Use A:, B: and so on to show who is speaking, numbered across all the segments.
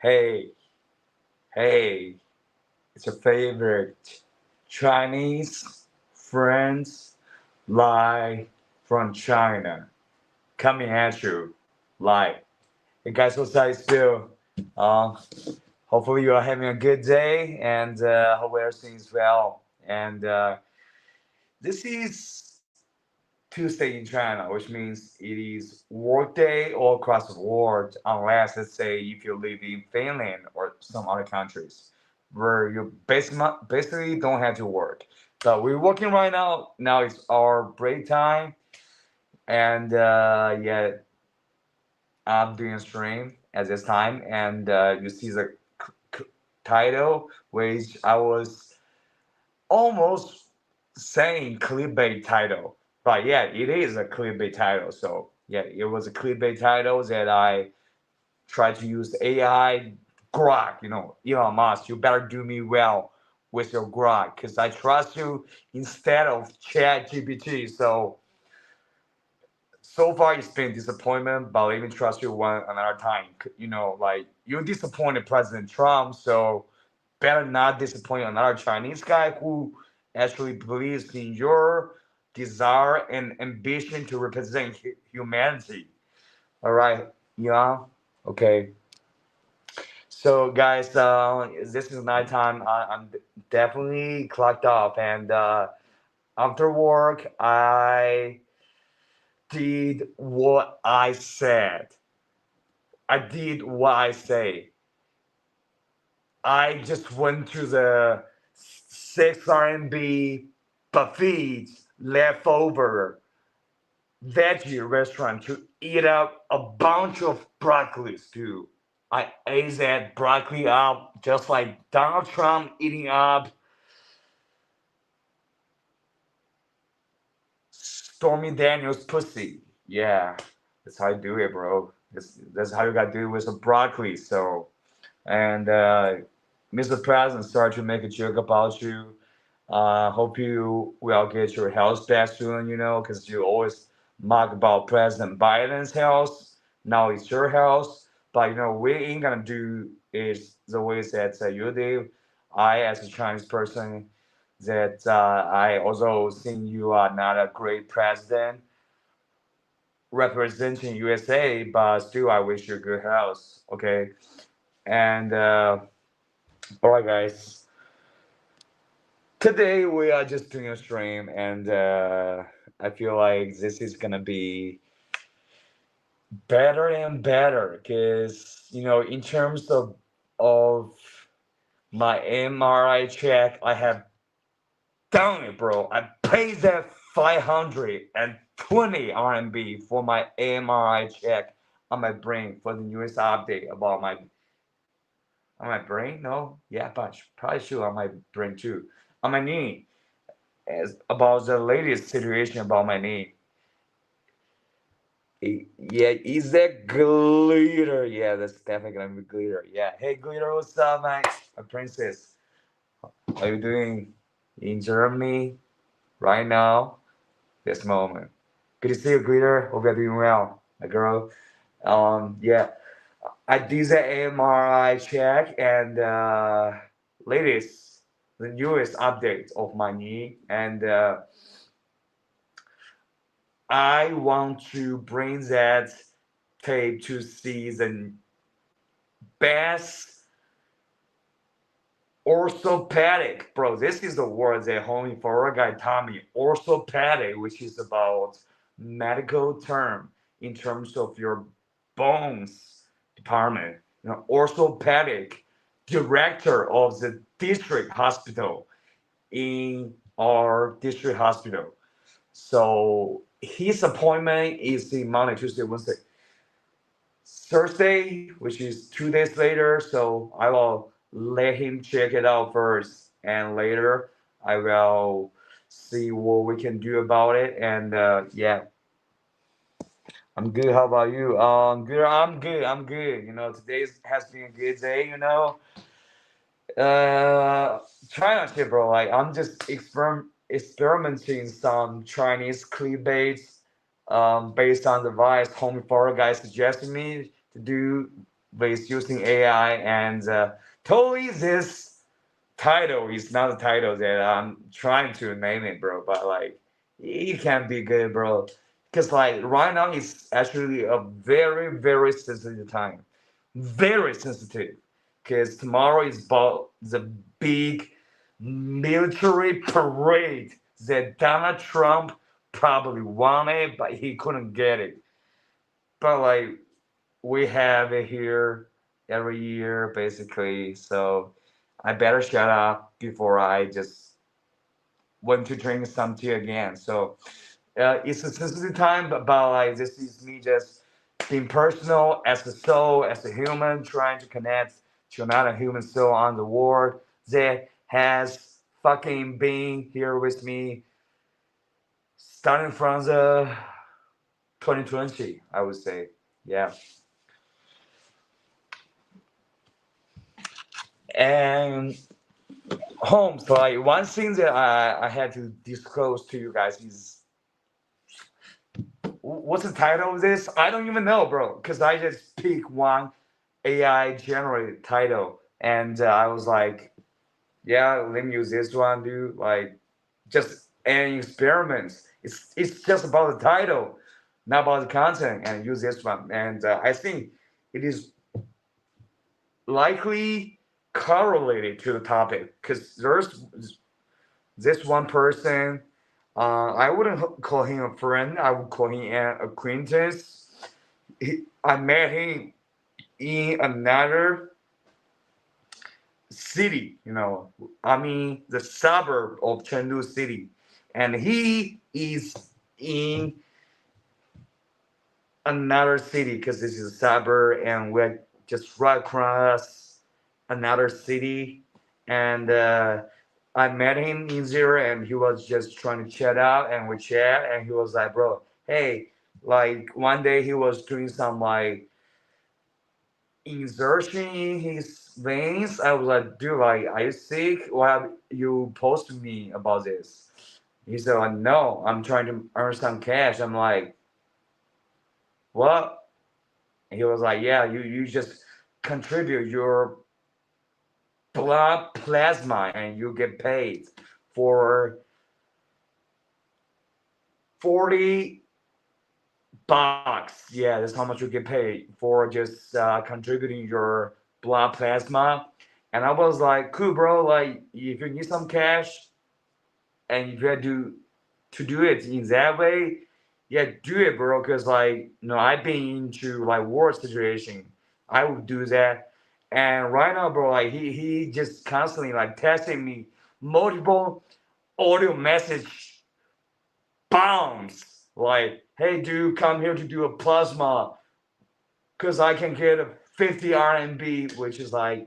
A: Hey, hey, it's your favorite Chinese friends live from China coming at you live. Hey guys, what's up? Still, uh, hopefully you are having a good day and hope everything's well. And this is Tuesday in China, which means it is work day all across the world, unless let's say if you live in Finland or some other countries where you basically don't have to work. But we're working right now. Now it's our break time, and yeah, I'm doing a stream at this time, and you see the c- title, which I was almost saying clickbait title, but yeah, it is a clickbait title. So yeah, it was a clickbait title that I tried to use AI Grok. Elon Musk, you better do me well with your Grok because I trust you instead of Chat GPT. So far it's been disappointment, but let me trust you one another time. Like you disappointed President Trump, so better not disappoint another Chinese guy who actually believes in your desire and ambition to represent humanity. All right, yeah, okay. So guys, this is nighttime. I'm definitely clocked off, and after work, I did what I said. I did what I say. I just went to the 6 RMB buffet leftover veggie restaurant to eat up a bunch of broccoli too. I ate that broccoli up just like Donald Trump eating up Stormy Daniels' pussy. Yeah, that's how you do it, bro. That's how you gotta do it with the broccoli. So, and Mr. President started to make a joke about you. Hope you will get your health back soon, because you always mock about President Biden's health. Now it's your health. But, we ain't gonna do is the ways that you do. I, as a Chinese person, that I also think you are not a great president representing USA, but still I wish you good health. Okay. And all right, guys. Today we are just doing a stream, and I feel like this is gonna be better and better because in terms of my MRI check, I have done it, bro. I paid that 520 RMB for my MRI check on my brain for the newest update about my on my brain. No, yeah, but probably sure on my brain too, on my knee. As about the latest situation about my knee. Yeah, is that glitter? Yeah, that's definitely gonna be glitter. Yeah, hey glitter, what's up, man? My princess, how you doing in Germany right now? This moment. Good to see you, glitter. Hope you're doing well, my girl. Yeah, I did the MRI check and latest, the newest update of my knee, and I want to bring that tape to see the best orthopedic, bro. This is the word that homie for a guy taught me. Orthopedic, which is about medical term in terms of your bones department. Orthopedic director of the district hospital in our district hospital. So his appointment is in Monday, Tuesday, Wednesday, Thursday, which is 2 days later. So I will let him check it out first, and later I will see what we can do about it. And yeah, I'm good. How about you? Good. I'm good. I'm good. Today has been a good day. Uh, China shit, bro. Like I'm just experimenting some Chinese clickbaits based on the advice homie Faro guy suggested me to do. with using AI, and totally this title is not the title that I'm trying to name it, bro. But like, it can be good, bro. Because like right now, it's actually a very, very sensitive time, very sensitive. Because tomorrow is about the big military parade that Donald Trump probably wanted, but he couldn't get it. But like, we have it here every year, basically. So I better shut up before I just want to drink some tea again. So it's a sensitive time, but like this is me just being personal as a soul, as a human, trying to connect to another human soul on the world that has fucking been here with me starting from the 2020, I would say. Yeah. And Holmes, like one thing that I had to disclose to you guys is what's the title of this? I don't even know, bro, because I just pick one AI generated title, and I was like, yeah, let me use this one, dude. Like, just an experiment. It's just about the title, not about the content, and use this one. And I think it is likely correlated to the topic because there's this one person, I wouldn't call him a friend. I would call him an acquaintance. I met him in another city, I mean, the suburb of Chengdu City. And he is in another city because this is a suburb and we're just right across another city. And I met him in there and he was just trying to chat out and we chat and he was like, bro, hey, like one day he was doing some like insertion in his veins. I was like, dude, like, are you sick? Why have you posted me about this? He said, like, no, I'm trying to earn some cash. I'm like, what? He was like, yeah, you just contribute your blood plasma and you get paid for 40 bucks. Yeah, that's how much you get paid for just contributing your blood plasma. And I was like, cool, bro. Like, if you need some cash and if you had to do it in that way, yeah, do it, bro. Because like, I've been into like war situation. I would do that. And right now, bro, like he just constantly like texting me multiple audio message bombs. Like, hey, dude, come here to do a plasma because I can get a 50 RMB, which is like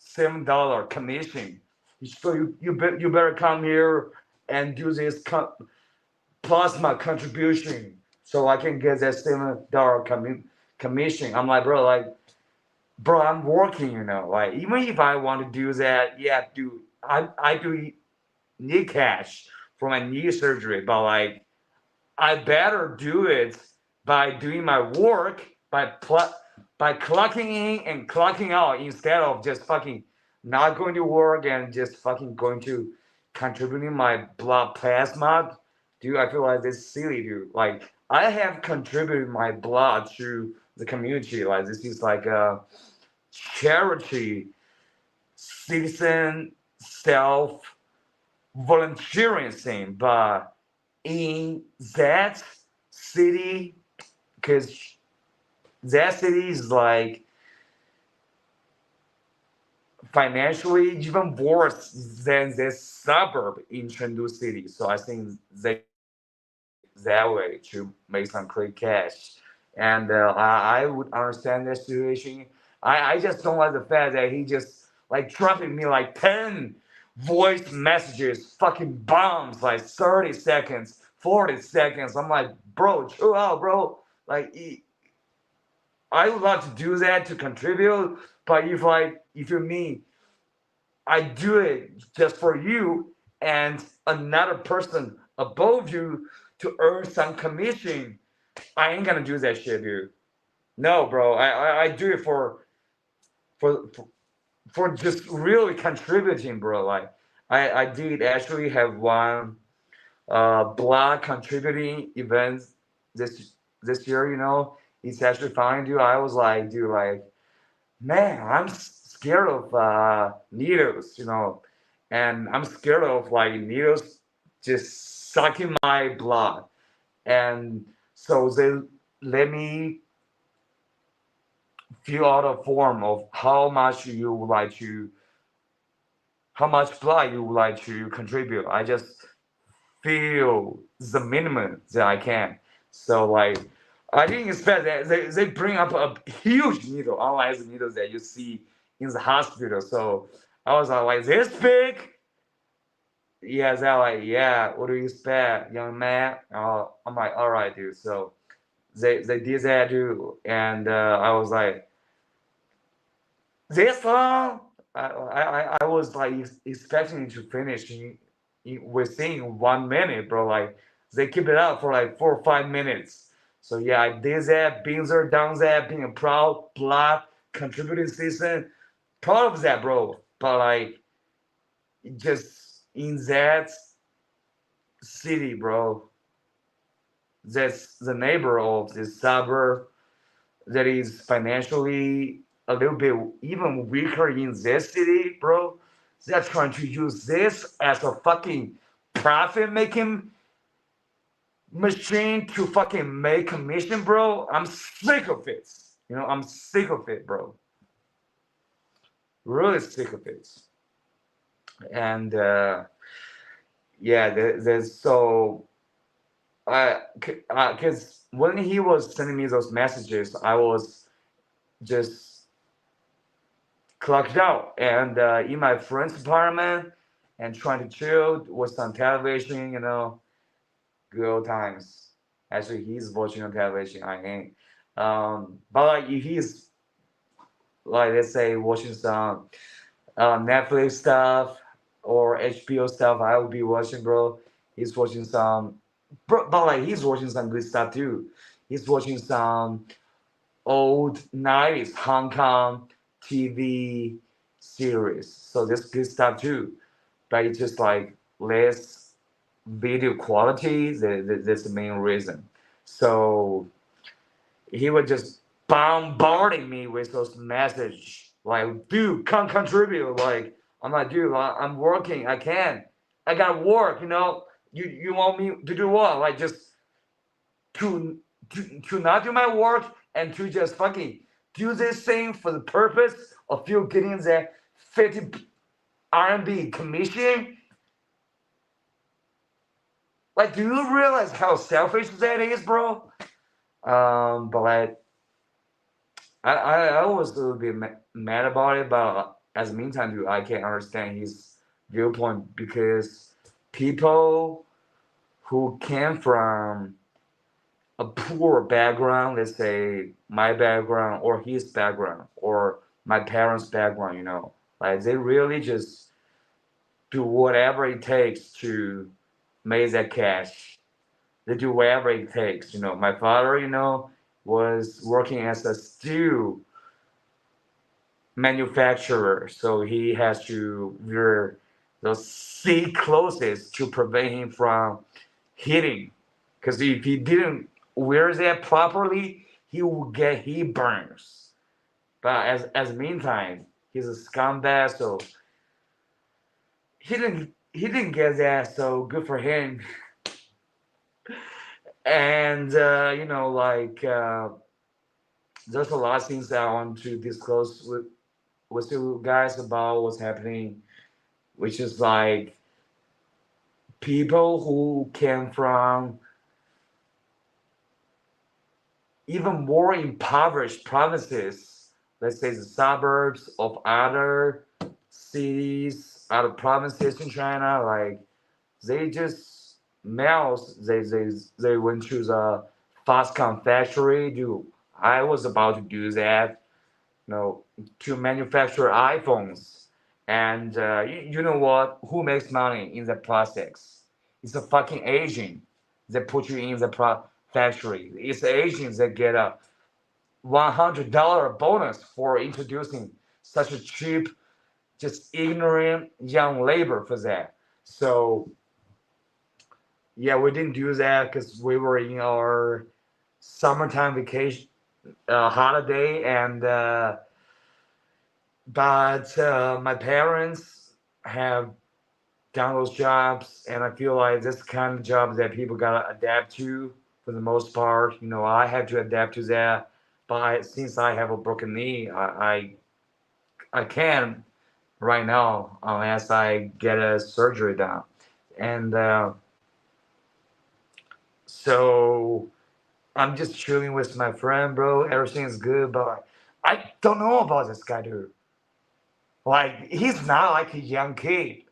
A: $7 commission. So you better come here and do this plasma contribution so I can get that $7 commission. I'm like, bro, I'm working, like even if I want to do that, yeah, dude, I do need cash for my knee surgery, but like I better do it by doing my work by clocking in and clocking out instead of just fucking not going to work and just fucking going to contributing my blood plasma. Dude, I feel like this is silly, dude. Like I have contributed my blood to the community. Like this is like a charity, citizen, self volunteering thing, but in that city, because that city is like financially even worse than this suburb in Chengdu City. So I think they that way to make some quick cash. And I would understand that situation. I just don't like the fact that he just like dropping me like 10 voice messages, fucking bombs, like 30 seconds, 40 seconds. I'm like, bro, chill out, bro. Like, I would love to do that to contribute, but if you're me, I do it just for you and another person above you to earn some commission. I ain't gonna do that shit, dude. No, bro. I do it for for just really contributing, bro. Like I did actually have one blood contributing event this this year. You know, it's actually fine, dude. I was like, dude, like, man, I'm scared of needles, you know, and I'm scared of like needles just sucking my blood, and so they let me fill out a form of how much you would like to, how much blood you would like to contribute. I just feel the minimum that I can. So like, I didn't expect that they bring up a huge needle, unlike the needles that you see in the hospital. So I was like this big? Yeah, they're like, yeah, what do you expect, young man? I'm like, all right, dude. So they did that, dude. And I was like, this long? I was like expecting to finish within 1 minute, bro. Like they keep it up for like 4 or 5 minutes. So yeah, I did that. Beans are done that. Being a proud black contributing citizen, proud of that, bro. But like just in that city, bro, that's the neighbor of this suburb that is financially a little bit even weaker in this city, bro. They're trying to use this as a fucking profit making machine to fucking make commission, bro. I'm sick of it. You know, I'm sick of it, bro. Really sick of it. And yeah, there's so because when he was sending me those messages, I was just clocked out and in my friend's apartment and trying to chill with some television, you know, good old times. Actually, he's watching on television. I ain't. But like if he's like let's say watching some Netflix stuff or HBO stuff, I will be watching, bro. He's watching some, bro, but like he's watching some good stuff too. He's watching some old 90s Hong Kong TV series. So that's good stuff too. But it's just like less video quality. That's the main reason. So he was just bombarding me with those messages like, dude, come contribute. Like, I'm like, dude, I'm working. I can't. I gotta work, you know. You want me to do what? Like just to to not do my work and to just fucking do this thing for the purpose of you getting that 50 RMB commission. Like, do you realize how selfish that is, bro? But like, I was a little bit mad about it, but as the meantime, dude, I can understand his viewpoint because people who came from a poor background, let's say my background or his background or my parents' background, you know, like they really just do whatever it takes to make that cash. They do whatever it takes, you know. My father, you know, was working as a steel manufacturer, so he has to wear those thick clothes to prevent him from hitting. Because if he didn't wear that properly, he would get heat burns. But as meantime, he's a scumbag, so he didn't get that. So good for him. And you know, like there's a lot of things that I want to disclose with you guys about what's happening, which is like people who came from even more impoverished provinces, let's say the suburbs of other cities, other provinces in China, like they just males, they went to the Foxconn factory. Dude, I was about to do that, you know, to manufacture iPhones. And you know what? Who makes money in the process? It's a fucking Asian that put you in the factory. It's the Asians that get $100 bonus for introducing such a cheap, just ignorant young labor for that. So yeah, we didn't do that because we were in our summertime vacation holiday, and but my parents have done those jobs, and I feel like this kind of job that people gotta adapt to for the most part. You know, I have to adapt to that, but since I have a broken knee, I can't right now unless I get a surgery done, and so I'm just chilling with my friend, bro. Everything's good, but I don't know about this guy, dude. Like, he's not like a young kid.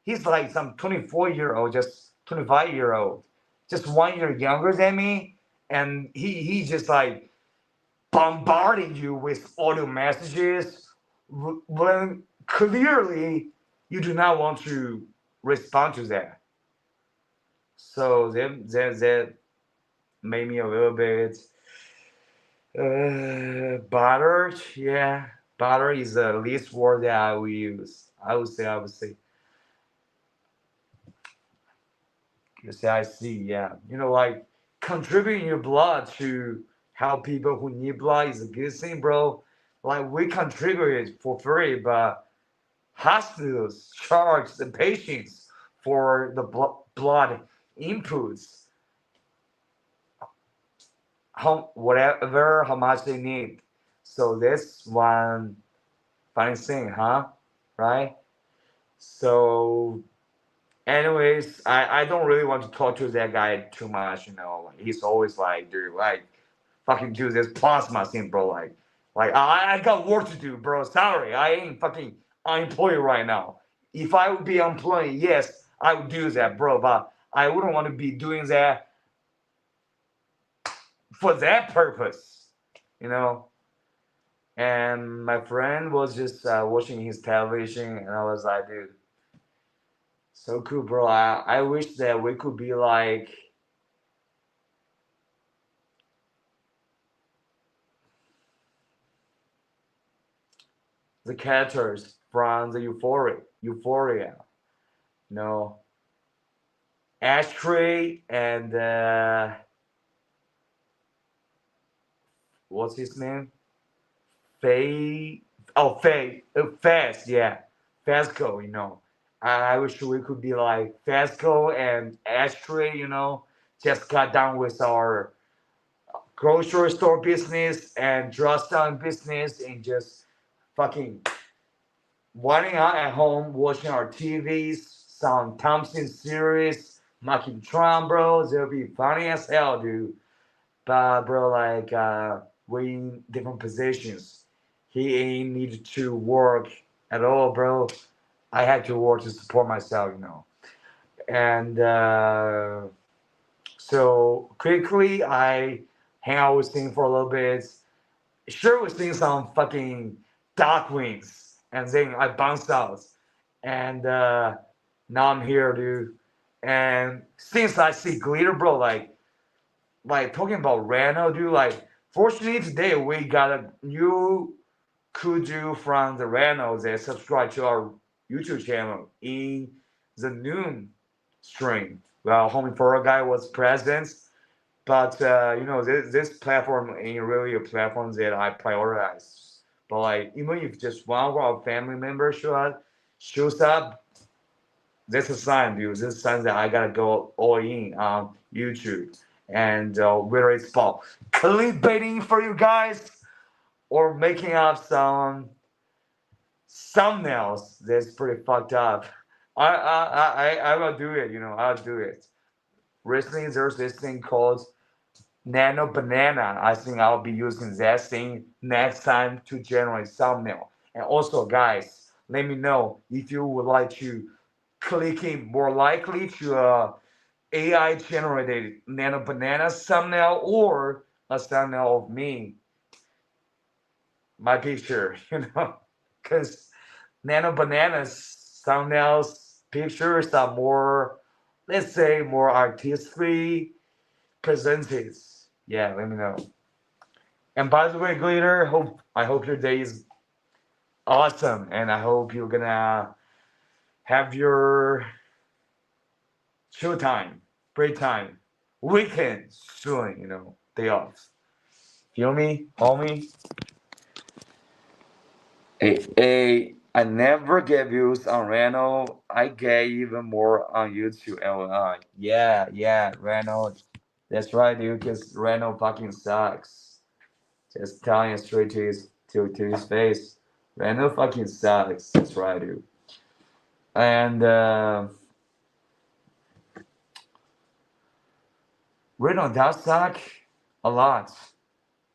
A: He's like some 24-year-old, just 25-year-old, just 1 year younger than me, and he just like bombarding you with audio messages when clearly you do not want to respond to that. So that made me a little bit bothered. Yeah, bothered is the least word that I would use. I would say. You say, I see, yeah. You know, like contributing your blood to help people who need blood is a good thing, bro. Like we contribute it for free, but hospitals charge the patients for the blood inputs, how much they need. So that's one funny thing, huh? Right? So anyways, I don't really want to talk to that guy too much, you know. Like, he's always like, dude, like, fucking do this plasma thing, bro. Like I got work to do, bro. Sorry, I ain't fucking unemployed right now. If I would be employed, yes, I would do that, bro. But I wouldn't want to be doing that for that purpose, you know. And my friend was just watching his television, and I was like, dude, so cool, bro. I wish that we could be like the characters from the Euphoria, you know, Ashtray and what's his name? Faye. Oh, Fast, yeah, Fasco. You know, I wish we could be like Fasco and Ashtray. You know, just got done with our grocery store business and drugstore business and just fucking winding out at home, watching our TVs, some Thompson series, Monkey Tron, bro. They'll be funny as hell, dude. But bro, like we in different positions. He ain't needed to work at all, bro. I had to work to support myself, you know. And so quickly, I hang out with him for a little bit. Sure, was seeing some fucking dark wings, and then I bounced out, and now I'm here, dude. And since I see glitter, bro, like talking about Reno, dude, like fortunately today we got a new kudu from the Reno that subscribe to our YouTube channel in the noon stream. Well, homie for a guy was present, but you know, this platform ain't really a platform that I prioritize. But like, even if just one of our family members shows up, that's a sign, dude. This is a sign that I gotta go all in on YouTube. And whether it's about clickbaiting for you guys or making up some thumbnails that's pretty fucked up, I will do it. You know, I'll do it. Recently, there's this thing called Nano Banana. I think I'll be using that thing next time to generate thumbnail. And also, guys, let me know if you would like to click in more likely to AI generated Nano Banana thumbnail or a thumbnail of me, my picture, you know, because Nano Banana's thumbnails pictures are more, let's say, more artistically presented. Yeah, let me know. And by the way, Glitter, I hope your day is awesome, and I hope you're gonna have your chill time, break time, weekend soon. Day off. Feel me, homie? Hey, I never get views on Reno. I get even more on YouTube. LI. Yeah, Reno. That's right, dude. Cause Reno fucking sucks. Just telling it straight to his face. Reno fucking sucks. That's right, dude. And Reno does suck a lot.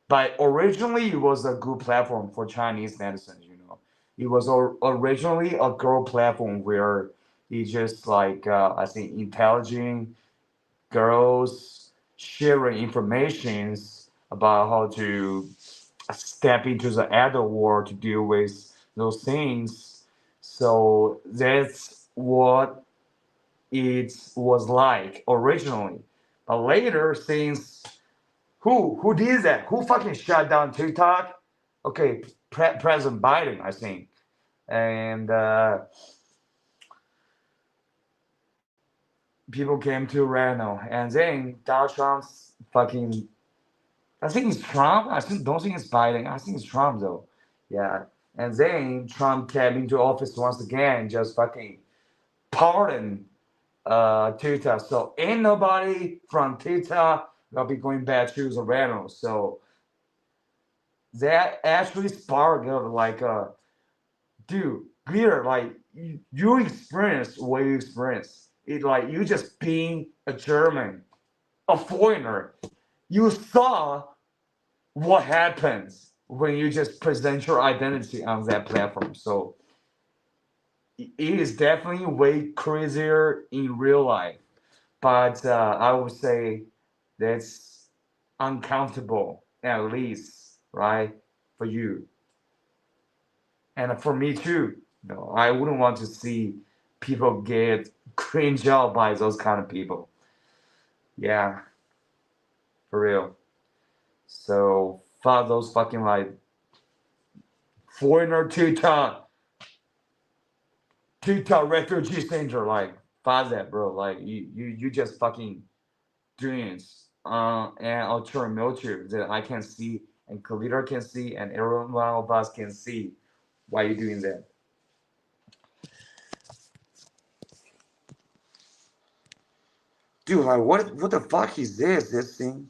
A: But originally, it was a good platform for Chinese netizens. It was originally a girl platform where it's just like, I think, intelligent girls sharing informations about how to step into the adult world to deal with those things. So that's what it was like originally. But later, since who did that? Who fucking shut down TikTok? Okay, President Biden, I think. And people came to Reno, and then Donald Trump's fucking. I think it's Trump. Don't think it's Biden. I think it's Trump though. Yeah. And then Trump came into office once again, just fucking pardon TikTok. So ain't nobody from TikTok gonna be going back to the Reno. So that actually sparked like dude, Glitter, like you experience what you experience. It like you just being a German, a foreigner. You saw what happens when you just present your identity on that platform. So it is definitely way crazier in real life. But I would say that's uncomfortable at least, right? For you. And for me too. No, I wouldn't want to see people get cringed out by those kind of people. Yeah, for real. So fuck those fucking like foreigner TikTok refugee center. Like fuck that, bro. Like you just fucking doing it. And ulterior motive that I can see and Kalita can see and every one of us can see why you doing that. Dude, like what the fuck is this thing?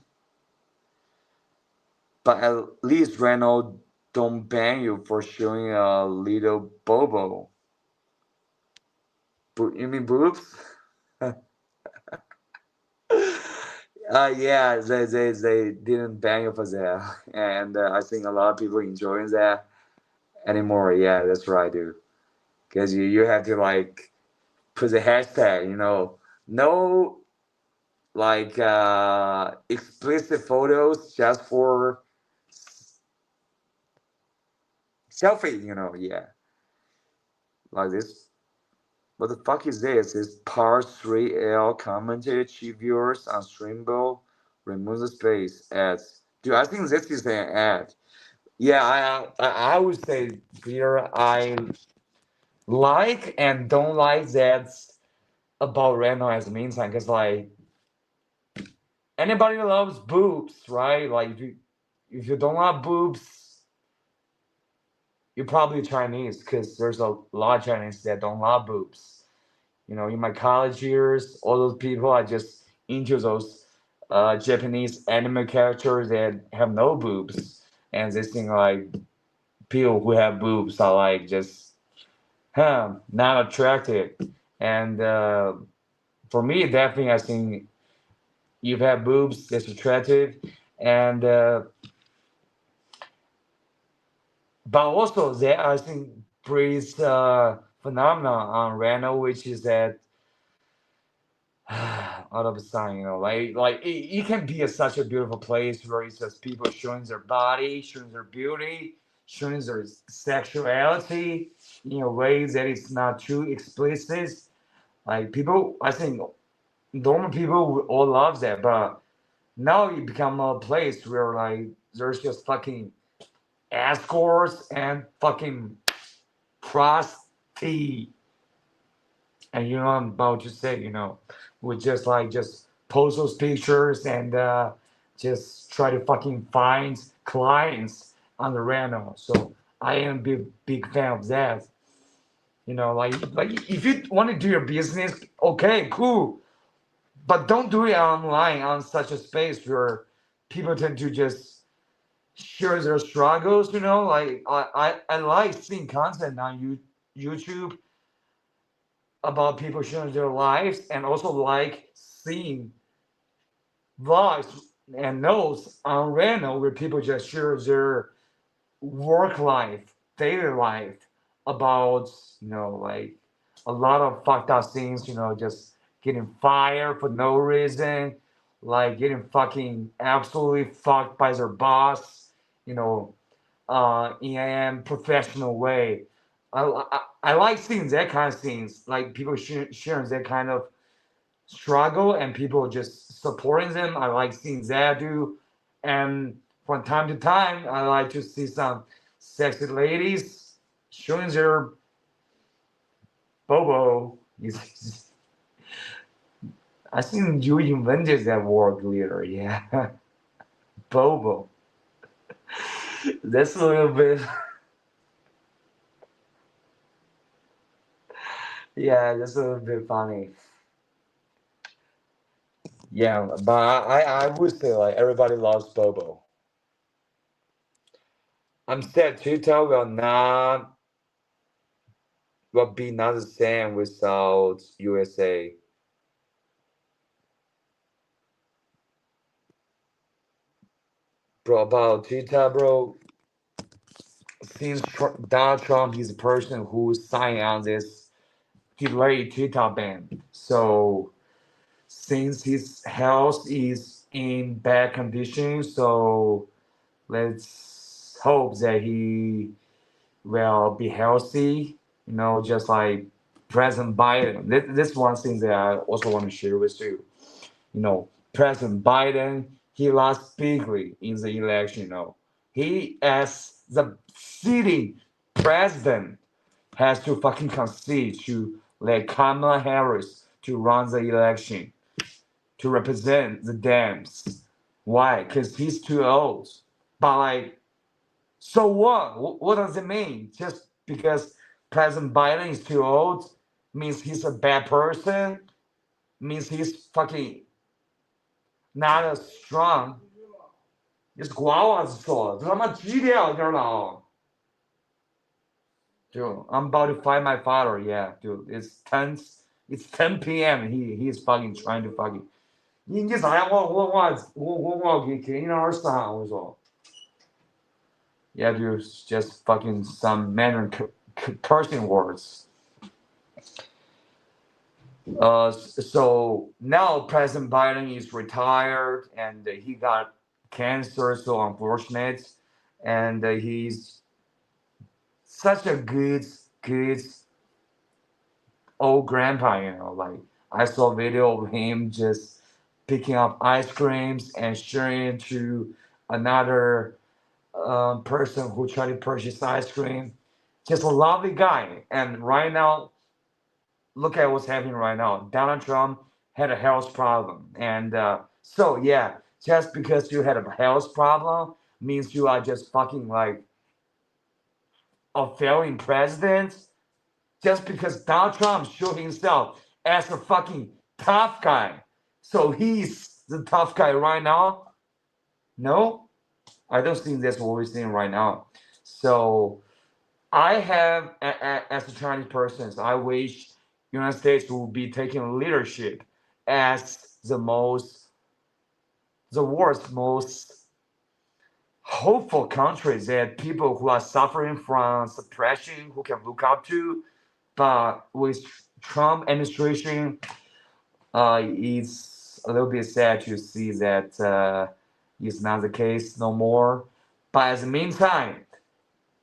A: But at least Renault don't ban you for showing a little bobo. You mean boobs? Yeah, they didn't ban you for that, and I think a lot of people enjoying that anymore. Yeah, that's right, dude. Because you have to like put the hashtag, no like explicit photos just for selfie, yeah. Like this. What the fuck is this? It's part 3L commented achieve viewers on Streamable. Remove the space ads. Dude, I think this is an ad. Yeah, I would say, Peter, I like and don't like that about random as a meantime, because like anybody loves boobs, right? Like if you don't love boobs, you're probably Chinese, because there's a lot of Chinese that don't love boobs. In my college years, all those people are just into those Japanese anime characters that have no boobs, and they think like people who have boobs are like just not attractive. And for me, definitely, I think you've had boobs that's attractive, and but also there I think breeds phenomenon on Reno, which is that all of a sudden, like it can be such a beautiful place where it's just people showing their body, showing their beauty, showing their sexuality in a way that it's not too explicit. Like people, I think normal people would all love that, but now it become a place where like there's just fucking escorts and fucking prostitute. And you know what I'm about to say, we just post those pictures and just try to fucking find clients on the rental. So I am big fan of that. Like if you want to do your business, okay, cool. But don't do it online on such a space where people tend to just share their struggles, like I like seeing content on YouTube about people sharing their lives, and also like seeing vlogs and notes on random where people just share their work life, daily life, about like a lot of fucked up things, just getting fired for no reason, like getting fucking absolutely fucked by their boss, in a professional way. I like seeing that kind of things, like people sharing that kind of struggle and people just supporting them. I like seeing that too. And from time to time, I like to see some sexy ladies showing their bobo. I think you invented that word later, yeah. Bobo. That's a little bit, yeah, that's a little bit funny. Yeah, but I would say like everybody loves Bobo. I'm sad Twitter will be not the same without USA. Bro, about Twitter, bro. Since Donald Trump is the person who signed on this delayed Twitter ban, so since his health is in bad condition, so let's hope that he will be healthy. Just like President Biden. This one thing that I also want to share with you. President Biden, he lost bigly in the election. He, as the sitting president, has to fucking concede to let Kamala Harris to run the election to represent the Dems. Why? Because he's too old. But like, so what? What does it mean? Just because President Biden is too old means he's a bad person? Means he's fucking not as strong? 你是瓜娃子说，这他妈几点了？点了。Dude, I'm about to find my father. Yeah, dude, it's 10 p.m. He's fucking trying to fucking. 你咋样？我给你2.3，我说。Yeah, dude, just fucking some Mandarin cursing words. So now President Biden is retired and he got cancer, so unfortunate. And he's such a good old grandpa, like I saw a video of him just picking up ice creams and sharing it to another person who tried to purchase ice cream. Just a lovely guy. And right now, look at what's happening right now. Donald Trump had a health problem. And so, yeah, just because you had a health problem means you are just fucking like a failing president. Just because Donald Trump showed himself as a fucking tough guy. So he's the tough guy right now? No, I don't think that's what we're seeing right now. So I have, as a Chinese person, I wish United States will be taking leadership as the world's most hopeful country that people who are suffering from suppression who can look up to. But with Trump administration, it's a little bit sad to see that it's not the case no more. But at the meantime,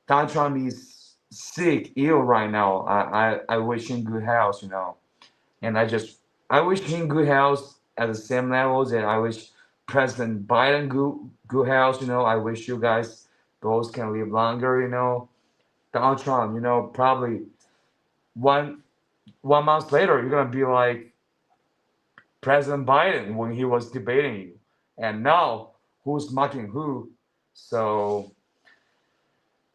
A: Donald Trump is sick, ill right now. I wish him good health, and I wish him good health at the same level that I wish President Biden good health. I wish you guys both can live longer. Donald Trump. Probably one month later, you're gonna be like President Biden when he was debating you, and now who's mocking who? So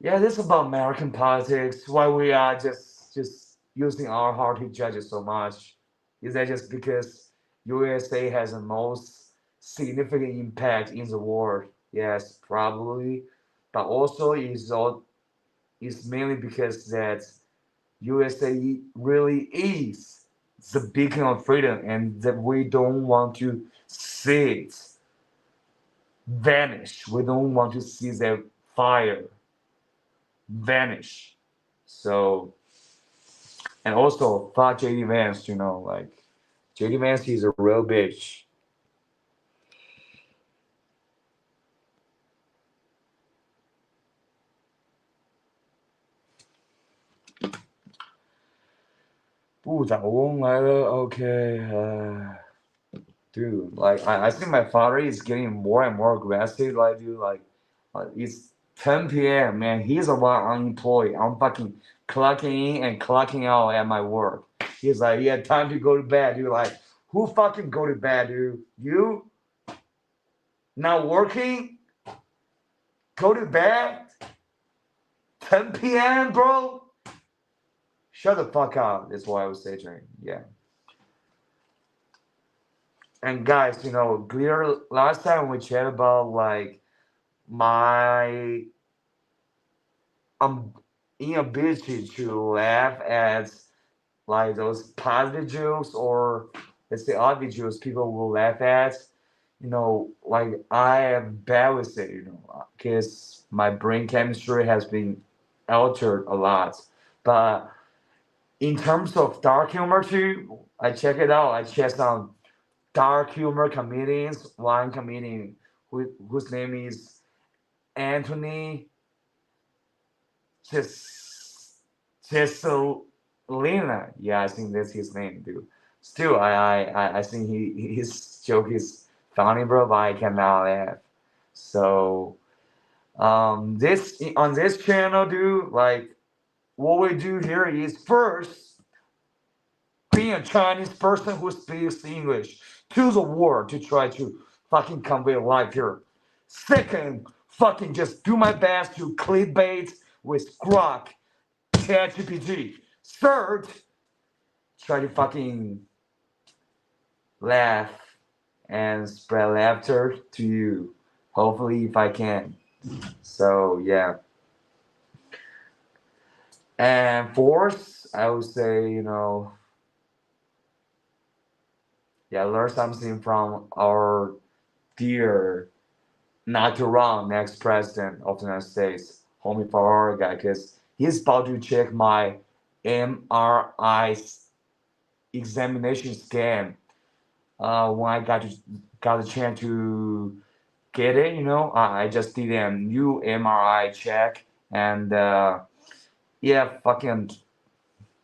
A: yeah, this is about American politics. Why we are just using our heart to judge it so much? Is that just because USA has the most significant impact in the world? Yes, probably, but also is mainly because that USA really is the beacon of freedom, and that we don't want to see it vanish. We don't want to see that fire vanish. So, and also, fuck JD Vance, like, JD Vance is a real bitch. Okay, dude, like, I think my father is getting more and more aggressive, like, dude, like, it's 10 p.m., man, he's the one unemployed. I'm fucking clocking in and clocking out at my work. He's like, yeah, time to go to bed, dude, like, who fucking go to bed, dude? You? Not working? Go to bed? 10 p.m., bro? Shut the fuck up. That's what I was saying. Yeah. And guys, clear last time we chat about like my inability to laugh at like those positive jokes, or let's say ugly jokes people will laugh at. Like I am bad with it, because my brain chemistry has been altered a lot. But in terms of dark humor too, I check it out. I check some dark humor comedians. One comedian whose name is Anthony Ceylan. Yeah, I think that's his name, dude. Still, I think his joke is funny, bro, but I cannot laugh. So, this on this channel, dude, like what we do here is first being a Chinese person who speaks English to the world to try to fucking convey life here. Second, fucking just do my best to clickbait with Grok, ChatGPT. Third, try to fucking laugh and spread laughter to you. Hopefully, if I can. So, yeah. And fourth, I would say, learn something from our dear, not to wrong, next president of the United States, Homie Farrar guy, because he's about to check my MRI examination scan. When I got a chance to get it, I just did a new MRI check, and fucking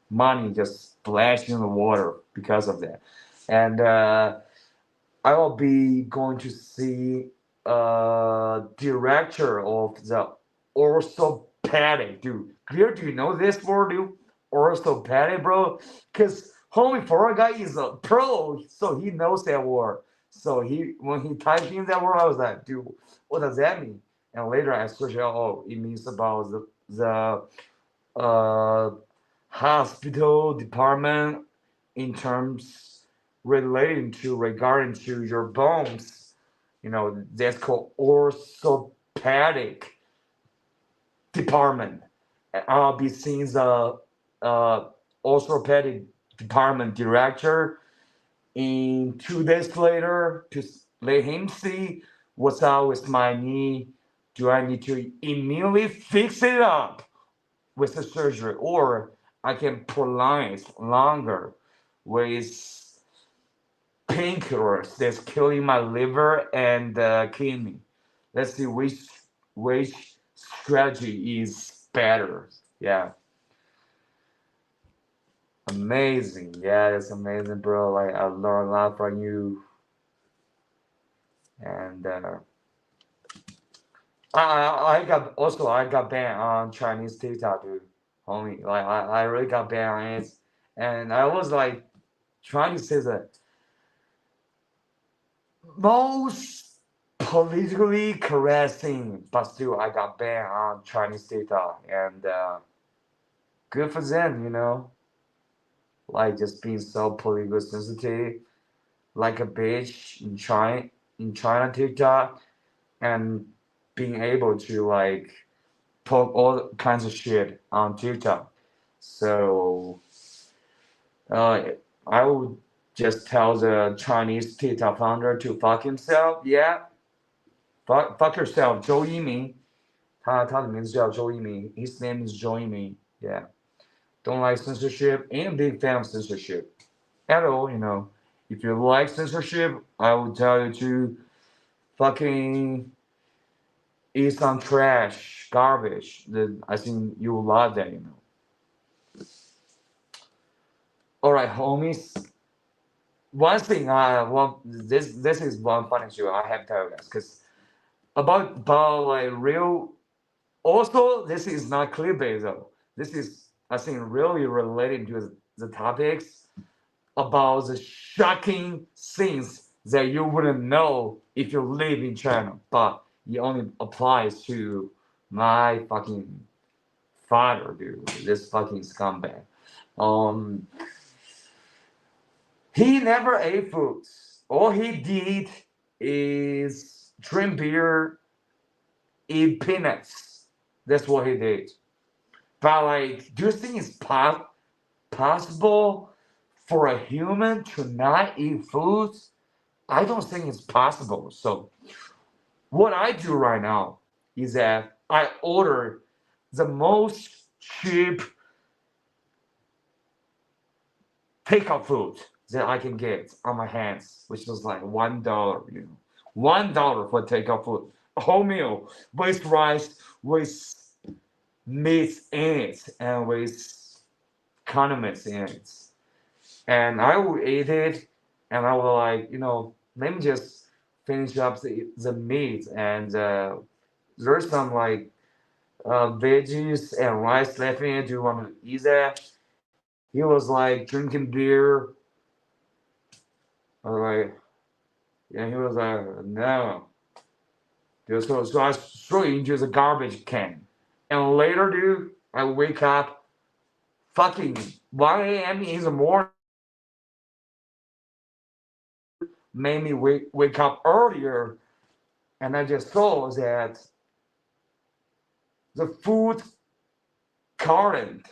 A: money just splashed in the water because of that. And I will be going to see director of the orthopedic, dude. Clear, do you know this word, dude? Orthopedic, bro? Because homie for a guy is a pro, so he knows that word. So when he typed in that word, I was like, dude, what does that mean? And later I searched out, it means about the hospital department in terms regarding to your bones. That's called orthopedic department. I'll be seeing the orthopedic department director in 2 days later to let him see what's up with my knee. Do I need to immediately fix it up with the surgery, or I can prolong it longer with painkillers that's killing my liver and kidney? Let's see which strategy is better. Yeah. Amazing. Yeah, that's amazing, bro. Like I learned a lot from you. And I got banned on Chinese TikTok, dude, homie. Like I really got banned on it, and I was like trying to say the most politically correct thing, but still I got banned on Chinese TikTok, and good for them, you know. Like just being so politically sensitive, like a bitch in China TikTok, and being able to like poke all kinds of shit on TikTok. So I would just tell the Chinese TikTok founder to fuck himself. Yeah, fuck yourself. 周一鸣，他的名字叫周一鸣。His name is Zhou Yiming. Yeah, don't like censorship. Ain't a big fan of censorship at all. You know, if you like censorship, I would tell you to fucking eat some trash, garbage. I think you will love that. You know. All right, homies. One thing this is one funny story I have to tell you guys because about like real. Also, this is not clickbait though. This is I think really related to the topics about the shocking things that you wouldn't know if you live in China, but it only applies to my fucking father, dude. This fucking scumbag. He never ate foods. All he did is drink beer, eat peanuts. That's what he did. But like, do you think it's possible for a human to not eat foods? I don't think it's possible. So what I do right now is that I order the most cheap takeout food that I can get on my hands, which was like $1, you know, $1 for takeout food, a whole meal with rice, with meat in it, and with condiments in it. And I will eat it, and I will like, you know, let me just finish up the meat, and there's some like veggies and rice left in it. Do you want to eat that? He was like drinking beer. I was like, yeah, he was like, no. Dude, so I threw it into the garbage can. And later, dude, I wake up fucking 1 a.m. in the morning. Made me wake up earlier. And I just saw that the food carton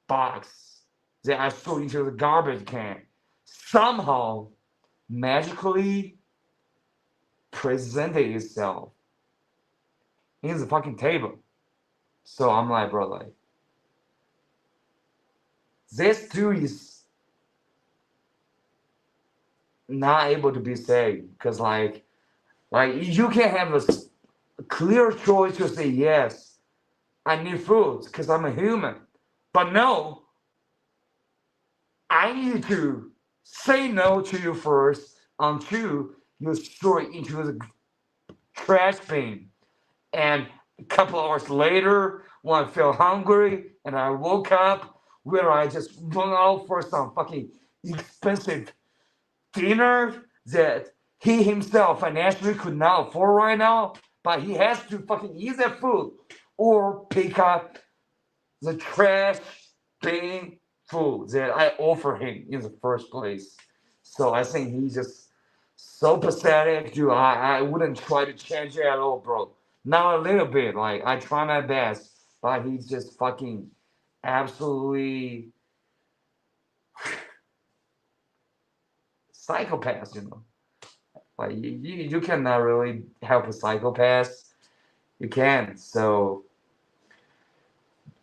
A: box that I threw into the garbage can somehow magically presented itself in the fucking table. So I'm like, bro, like, this dude is not able to be saved because, like you can have a clear choice to say yes, I need food because I'm a human, but no, I need to say no to you first until you throw it into the trash bin. And a couple hours later, when I felt hungry and I woke up, where I just went out for some fucking expensive dinner that he himself financially could not afford right now, but he has to fucking eat that food or pick up the trash bin food that I offered him in the first place. So I think he's just so pathetic, dude. I wouldn't try to change it at all, bro. Not a little bit. Like I try my best, but he's just fucking absolutely psychopath, you know. Like you cannot really help a psychopath. You can. So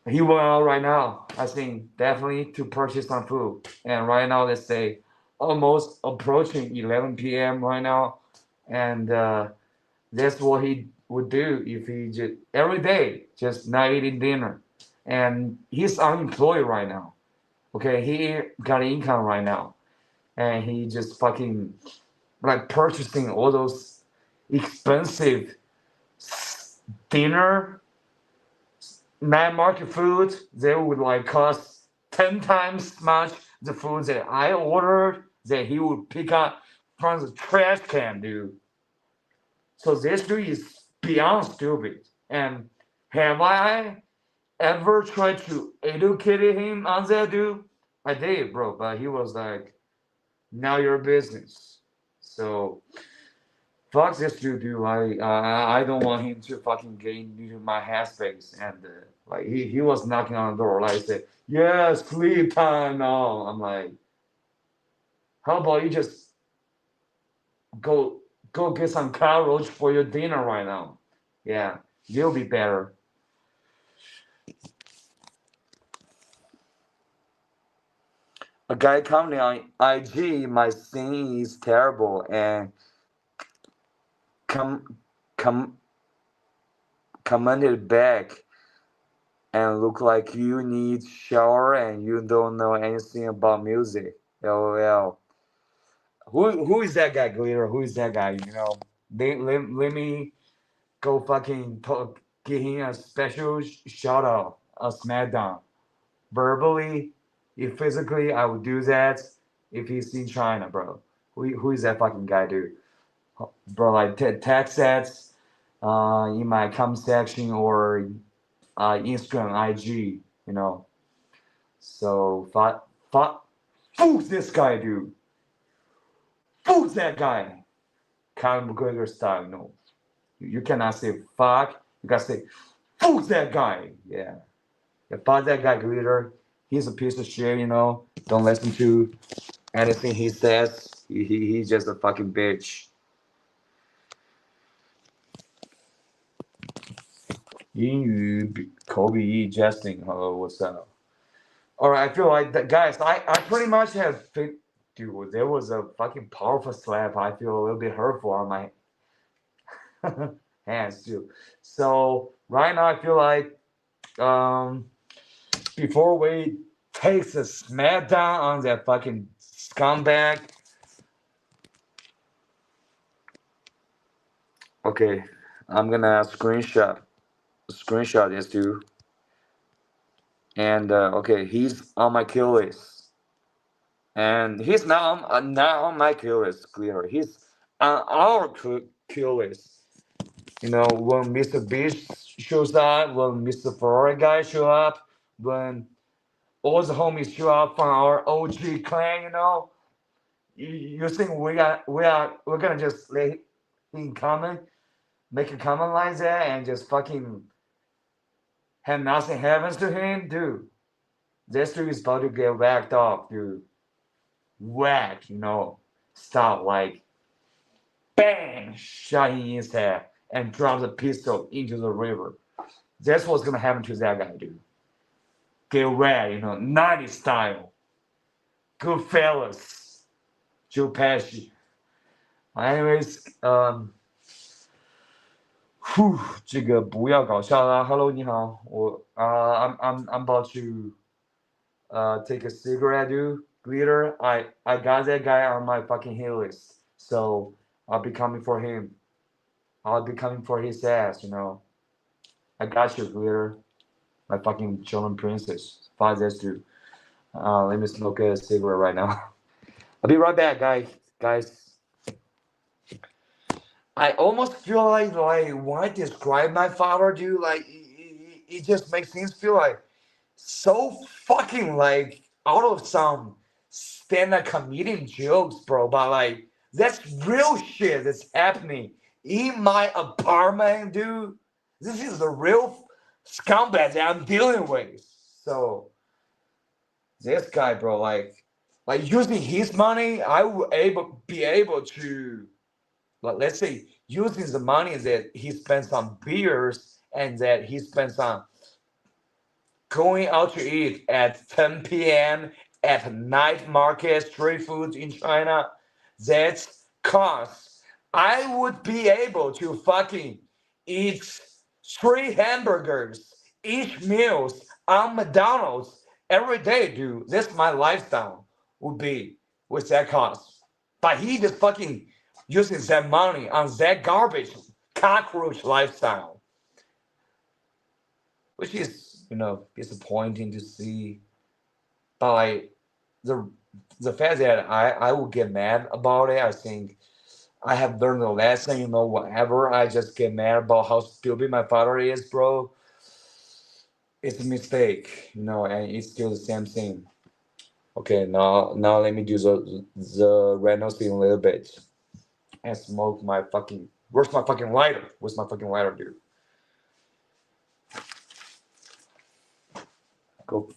A: he went out right now. I think definitely to purchase some food. And right now, let's say almost approaching 11 p.m. right now, and that's what he would do if he just every day just not eating dinner. And he's unemployed right now. Okay, he got income right now, and he just fucking like purchasing all those expensive dinner, night market food, they would like cost 10 times much the food that I ordered that he would pick up from the trash can, dude. So this dude is beyond stupid. And have I ever tried to educate him on that, dude? I did, bro, but he was like, now your business. So fuck this dude. I don't want him to fucking get into my headspace. And like he was knocking on the door. Like I said, yeah, sleep time now. I'm like, how about you just go get some cockroach for your dinner right now? Yeah, you'll be better. A guy commenting on IG, my singing is terrible, and com com commented back and look like you need shower and you don't know anything about music. LOL. Who is that guy, Glitter? Who is that guy? You know, let me go fucking give him a special shout out, a smackdown. Verbally, if physically, I would do that if he's in China, bro. Who is that fucking guy, dude? Bro, like text that in my comment section or Instagram, IG, you know. So, who's this guy, dude? Who's that guy? Conor McGregor style, no. You cannot say fuck. You gotta say, who's that guy? Yeah. Yeah, fuck that guy, Glitter. He's a piece of shit, you know. Don't listen to anything he says. He's just a fucking bitch. 英语口笔译 Justin, hello, what's up? Alright, I feel like that, guys. I pretty much have. Dude, there was a fucking powerful slap. I feel a little bit hurtful on my hands too. So right now I feel like before we take the smackdown on that fucking scumbag. Okay, I'm gonna screenshot this dude. And okay, he's on my kill list. And he's not on my kill list, clear. He's on our kill list. You know, when Mr. Beast shows up, when Mr. Ferrari guy show up, when all the homies show up from our OG clan, you know, you think we're gonna just let him comment, make a comment like that, and just fucking have nothing happens to him, dude? This dude is about to get whacked off, dude. Whack, you know, stop like, bang, shot him in his head and drop the pistol into the river. That's what's gonna happen to that guy, dude. Get wet, you know, 90s style. Goodfellas. Joe Pesci. Anyways, 这个不要搞笑啦。Hello， 你好，I'm about to take a cigarette, dude. Glitter, I got that guy on my fucking hit list, so I'll be coming for him. I'll be coming for his ass, you know. I got you, Glitter. My fucking children princess. Fuck this dude. Let me smoke a cigarette right now. I'll be right back, guys. I almost feel like when I describe my father, dude, like it just makes things feel like so fucking like out of some stand-up comedian jokes, bro. But like that's real shit that's happening in my apartment, dude. This is the real scumbag that I'm dealing with. So this guy, bro, like using his money, I will be able to, like, let's say, using the money that he spends on beers and that he spends on going out to eat at 10 p.m. at night market street food in China, that's cost. I would be able to fucking eat 3 hamburgers each meals on McDonald's every day, dude. That's my lifestyle would be with that cost. But he just fucking using that money on that garbage cockroach lifestyle, which is disappointing to see. But like the fact that I would get mad about it, I think I have learned a lesson. Whenever I just get mad about how stupid my father is, bro, it's a mistake, and it's still the same thing. Okay, now let me do the random thing a little bit and smoke my fucking. Where's my fucking lighter? Where's my fucking lighter, dude? Go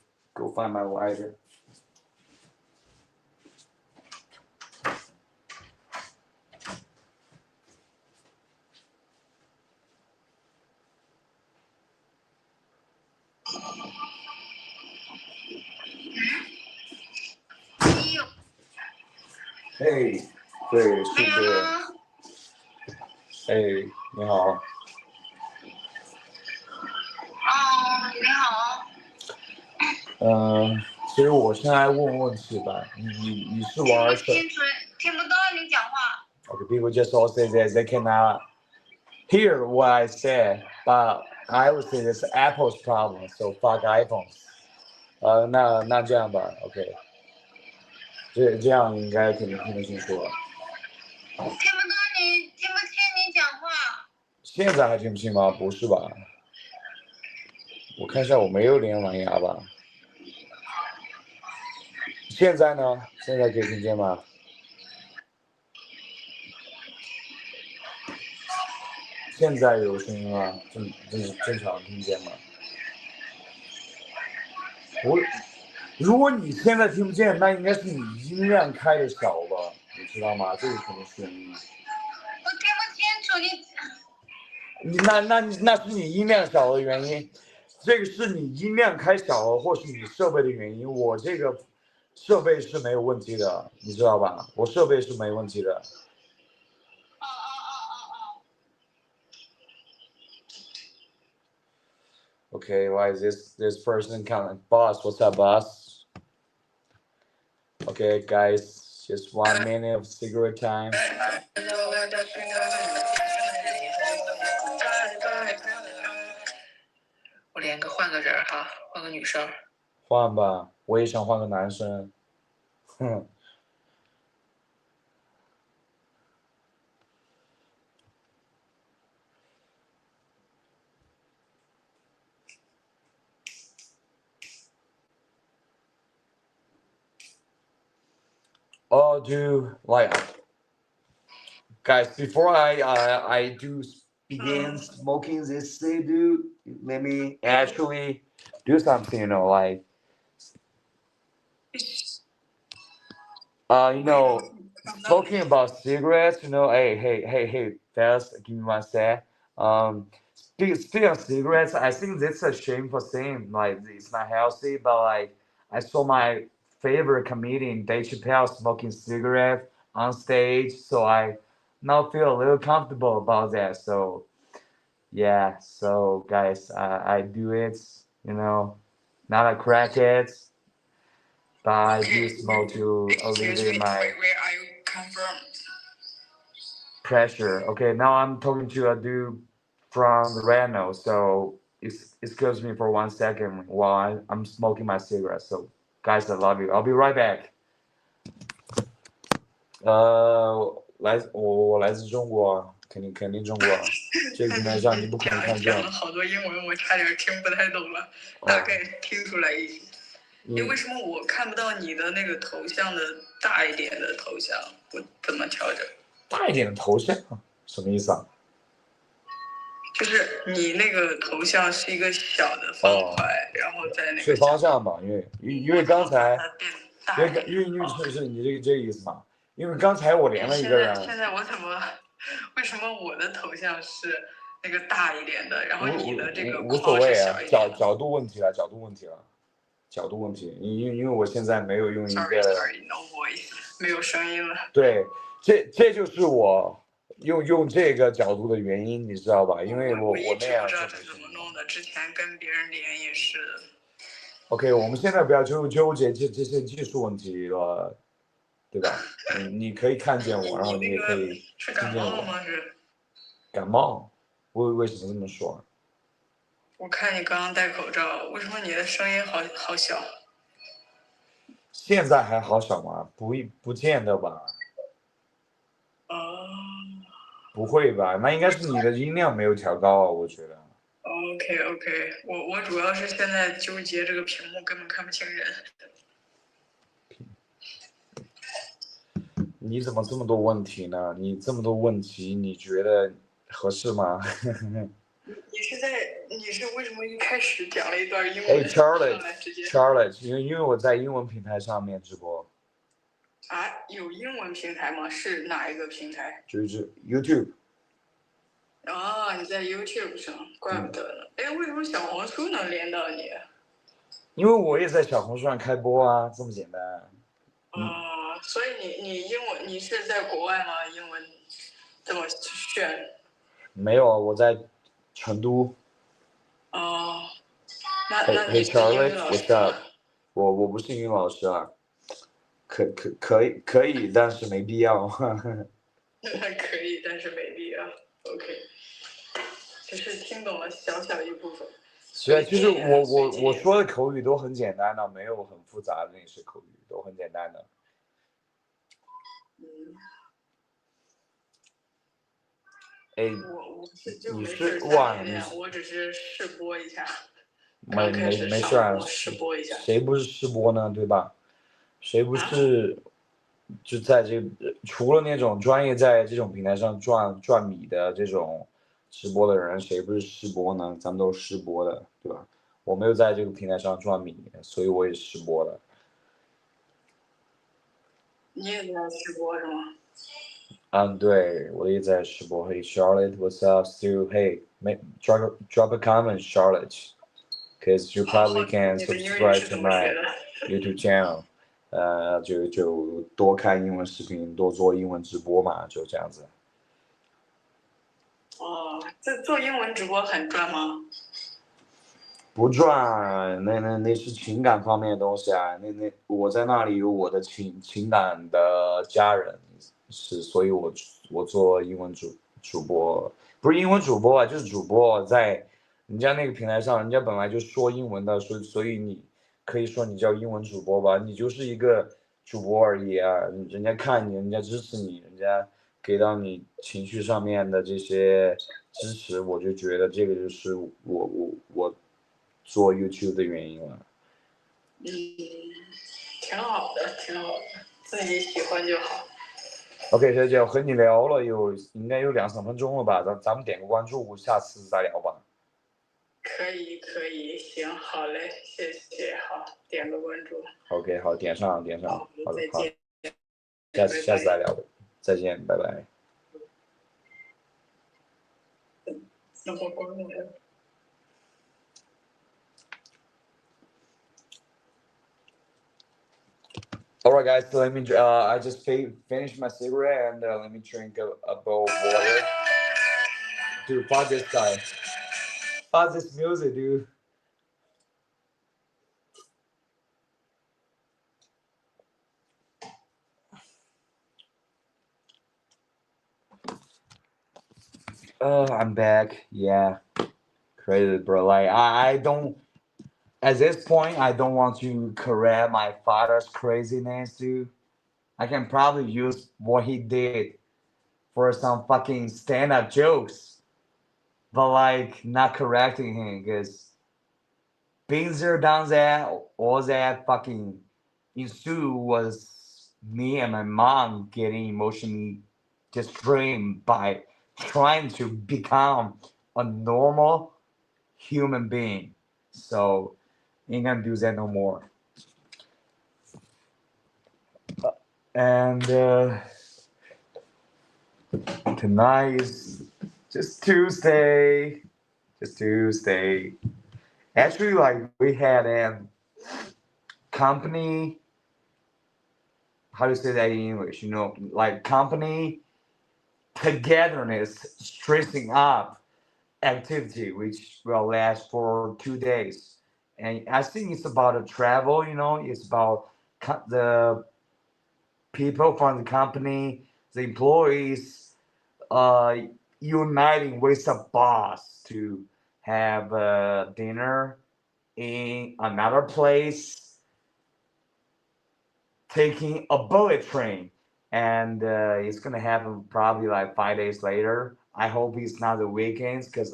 A: find my lighter. Hey， 对，是的。哎，你好。
B: 你好。
A: 其实我现在问问题吧，你是玩什？
B: 听不到你讲话。
A: Okay, people just all say that they cannot hear what I said, but I would say it's Apple's problem, so fuck iPhones. 那这样吧 ，OK， 这样应该肯定听得清楚了。
B: 听不清你讲话。
A: 现在还听不清吗？不是吧？我看一下，我没有连蓝牙吧？现在呢？现在可以听见吗？现在有声音吗？正常听见吗？如果你现在听不见，那应该是你音量开的小了，你知道吗？这个可能是原因。
B: 我听不清楚你。
A: 那是你音量小的原因，这个是你音量开小了，或是你设备的原因。我这个设备是没有问题的，你知道吧？我设备是没问题的。Okay, why is this person coming? Boss, what's up, boss? Okay, guys, just 1 minute of cigarette time.
B: 我连个换个人哈，换个女生。
A: 换吧，我也想换个男生。哼。Oh, dude, like, guys, before I do begin smoking this thing, dude, let me actually do something, like, talking about cigarettes, hey, fellas, give me one sec. Speaking of cigarettes, I think that's a shameful thing. Like, it's not healthy, but like, I saw my favorite comedian Dave Chappelle smoking cigarettes on stage, so I now feel a little comfortable about that. So, yeah. So, guys, I do it. Not a crackhead, but I do smoke to alleviate my.
B: Where are you confirmed?
A: Pressure. Okay, now I'm talking to a dude from the Reno, so excuse me for 1 second while I'm smoking my cigarette. So, guys, I love you. I'll be right back. 我来自中国，肯定中国。这个呢，让你不可能看见。
B: 讲了好多英文，我差点听不太懂了，大概听出来一些。为什么我看不到你的那个头像的大一点的头像？我怎么调整？
A: 大一点的头像什么意思啊？
B: 就是你那个头像是一个小的方块，然后在那个。
A: 是方向吧？因为刚才，因为是你这个意思嘛？因为刚才我连了一个人。
B: 现在为什么我的头像是那个大一点的，然后你的这个
A: 无所谓啊，角度问题了。因为我现在没有用一个。
B: Sorry, no voice， 没有声音了。
A: 对，这就是我用这个角度的原因，你知道吧？因为我那样。
B: 不知道这怎么弄的，之前跟别人连也是。
A: OK， 我们现在不要纠结这些技术问题了。对吧？你可以看见我，然后你也可以
B: 是感冒了吗？是
A: 感冒？为什么这么说？
B: 我看你刚刚戴口罩，为什么你的声音好小？
A: 现在还好小吗？不见得吧。不会吧？那应该是你的音量没有调高啊，我觉得。
B: OK， 我主要是现在纠结这个屏幕根本看不清人。
A: 你怎么这么多问题呢？你这么多问题，你觉得合适吗？
B: 你是为什么一开始讲了一段英文？
A: 哎，Charlotte，因为我在英文平台上面直播。
B: 啊，有英文平台吗？是哪一个平台？
A: 就是 YouTube。
B: 你在 YouTube 上，怪不得呢。哎，为什么小红书能连到你？
A: 因为我也在小红书上开播啊，这么简单。
B: 所以你英文你是在国外吗？英文这么炫？
A: 没有，我在成都。
B: 那你是英语老师吗？
A: 我不是英语老师啊。可以，但是没必要。
B: 可以，但是没必要。OK， 只是听懂了小一部分。
A: 对，就是我说的口语都很简单的，没有很复杂的那些口语，都很简单的。哎，你是哇？
B: 我只是试播一下。
A: 没事啊，
B: 试播一下。
A: 谁不是试播呢？对吧？谁不是就在除了那种专业在这种平台上赚米的这种直播的人，谁不是试播呢？咱们都是试播的，对吧？我没有在这个平台上赚米，所以我也试播了。
B: 你也在试播是吗？
A: 对，我也在试播。Hey Charlotte, what's up? Still, hey, drop a comment, Charlotte, because you probably can subscribe to my YouTube channel. 就多看英文视频，多做英文直播嘛，就这样子。
B: 这做英文直播很赚吗？
A: 不赚，那是情感方面的东西啊。我在那里有我的情感的家人，所以我做英文主播，不是英文主播啊，就是主播在人家那个平台上，人家本来就说英文的，所以你可以说你叫英文主播吧，你就是一个主播而已啊。人家看你，人家支持你，人家给到你情绪上面的这些支持，我就觉得这个就是我做 YouTube 的原因了。
B: 挺好的，自己喜欢就好。
A: OK， 小姐，我和你聊了应该有2-3分钟了吧？咱们点个关注，下次再聊吧。可
B: 以，行，好嘞，谢谢，好，点个关注。
A: OK， 好，点上。
B: 好，再见。
A: 下次再聊，再见，拜拜。
B: 那我关了。
A: Alright, guys. So let me. I just finished my cigarette and let me drink a bowl of water. Dude, fuck this guy. Fuck this music, dude. I'm back. Yeah, crazy, bro. Like I don't. At this point, I don't want to correct my father's craziness, dude. I can probably use what he did for some fucking stand-up jokes, but like not correcting him because being there, done that, all that fucking ensued was me and my mom getting emotionally distrained by trying to become a normal human being. So ain't gonna do that no more. And tonight is just Tuesday. Actually, like we had a company. How do you say that in English? Like company togetherness, stressing up activity, which will last for 2 days. And I think it's about a travel. It's about the people from the company, the employees, uniting with the boss to have dinner in another place, taking a bullet train, and it's gonna happen probably like 5 days later. I hope it's not the weekends, because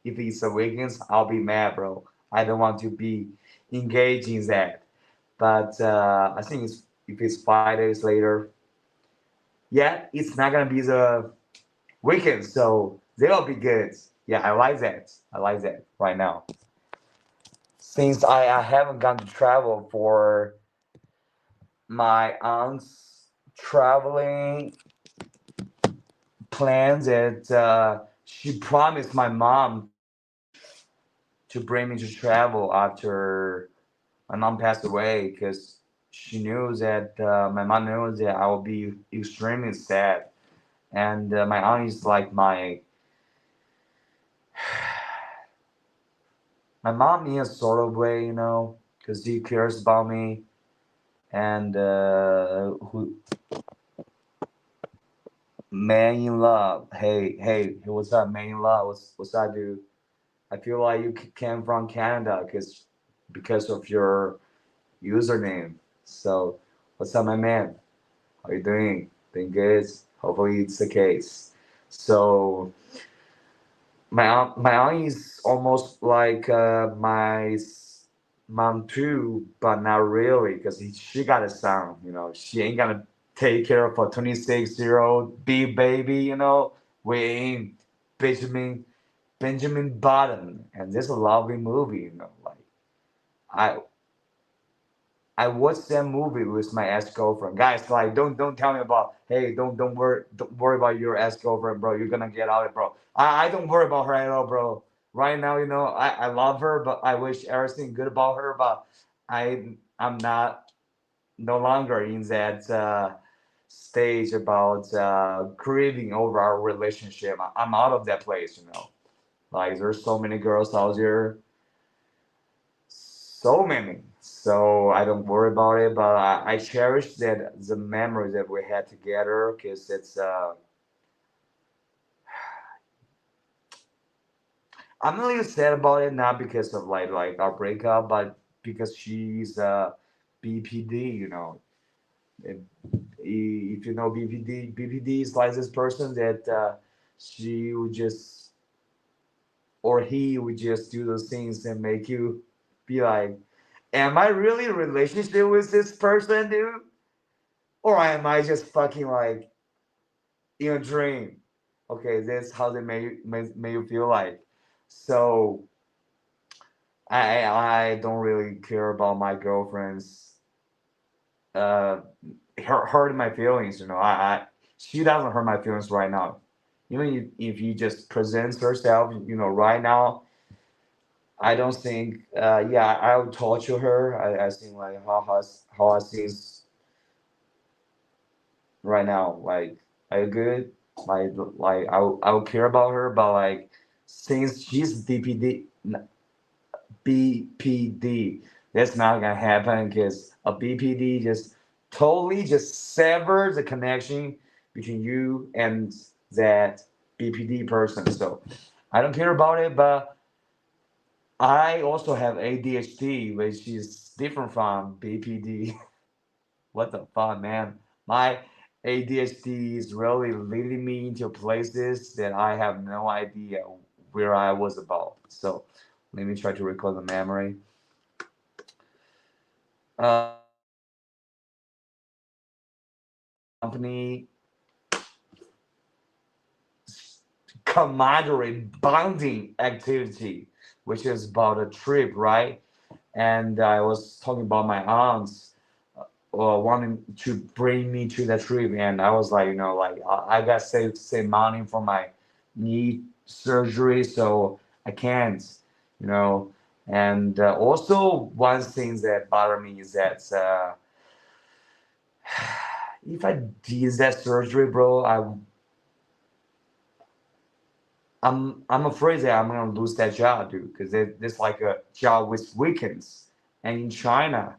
A: if it's the weekends, I'll be mad, bro. I don't want to be engaged in that. But I think if it's 5 days later, yeah, it's not gonna be the weekend, so they'll be good. Yeah, I like that. I like that right now. Since I haven't gone to travel for my aunt's traveling plans, that she promised my mom to bring me to travel after my mom passed away, because she knew that my mom knew that I would be extremely sad, and my aunt is like my mom in a sort of way, because she cares about me, and who man in love. Hey, what's up, man in love? What's up, dude? I feel like you came from Canada because of your username. So, what's up, my man? How you doing? Doing good? Hopefully, it's the case. So, my aunt is almost like my mom too, but not really, because she got a son. She ain't gonna take care of a 26-year-old big baby. We ain't Benjamin Button, and this is a lovely movie. Like I I watched that movie with my ex girlfriend. Guys, like don't tell me about, hey, don't worry about your ex girlfriend, bro. You're gonna get out of it, bro. I don't worry about her at all, bro. Right now, I love her, but I wish everything good about her, but I'm not no longer in that stage about grieving over our relationship. I'm out of that place. Like there's so many girls out there, so many. So I don't worry about it, but I cherish that the memories that we had together, because I'm a little sad about it, not because of like our breakup, but because she's BPD. If, if you know BPD is like this person that she would just, or he would just do those things and make you be like, am I really in a relationship with this person, dude? Or am I just fucking like in a dream? Okay, that's how they may you feel like. So I don't really care about my girlfriend's uh hurting my feelings. I she doesn't hurt my feelings right now. Even if you just presents herself, right now, I don't think. Yeah, I would talk to her. I think like how I see right now. Like, are you good? Like I will care about her, but like since she's BPD, that's not gonna happen, because a BPD just totally just severs the connection between you and that BPD person. So I don't care about it, but I also have ADHD, which is different from BPD. What the fuck, man? My ADHD is really leading me into places that I have no idea where I was about. So let me try to recall the memory. Company camaraderie bonding activity, which is about a trip, right? And I was talking about my aunts wanting to bring me to that trip, and I was like, like I got save money for my knee surgery, so I can't, you know. And also, one thing that bothered me is that if I did that surgery, bro, I'm afraid that I'm gonna lose that job, dude, because there's like a job with weekends, and in China,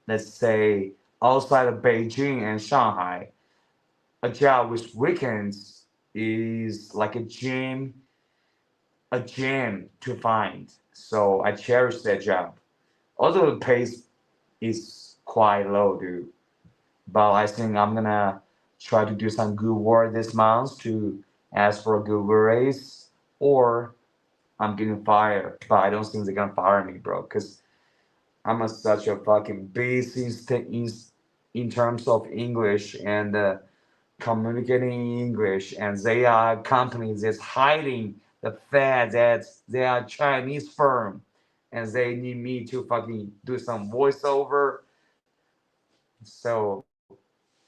A: let's say outside of Beijing and Shanghai, a job with weekends is like a gym to find. So I cherish that job. Although the pay is quite low, dude. But I think I'm gonna try to do some good work this month to ask for a good raise, or I'm getting fired. But I don't think they're gonna fire me, bro, because such a fucking beast in terms of English and communicating in English, and they are companies that's hiding the fact that they are Chinese firm, and they need me to fucking do some voiceover. So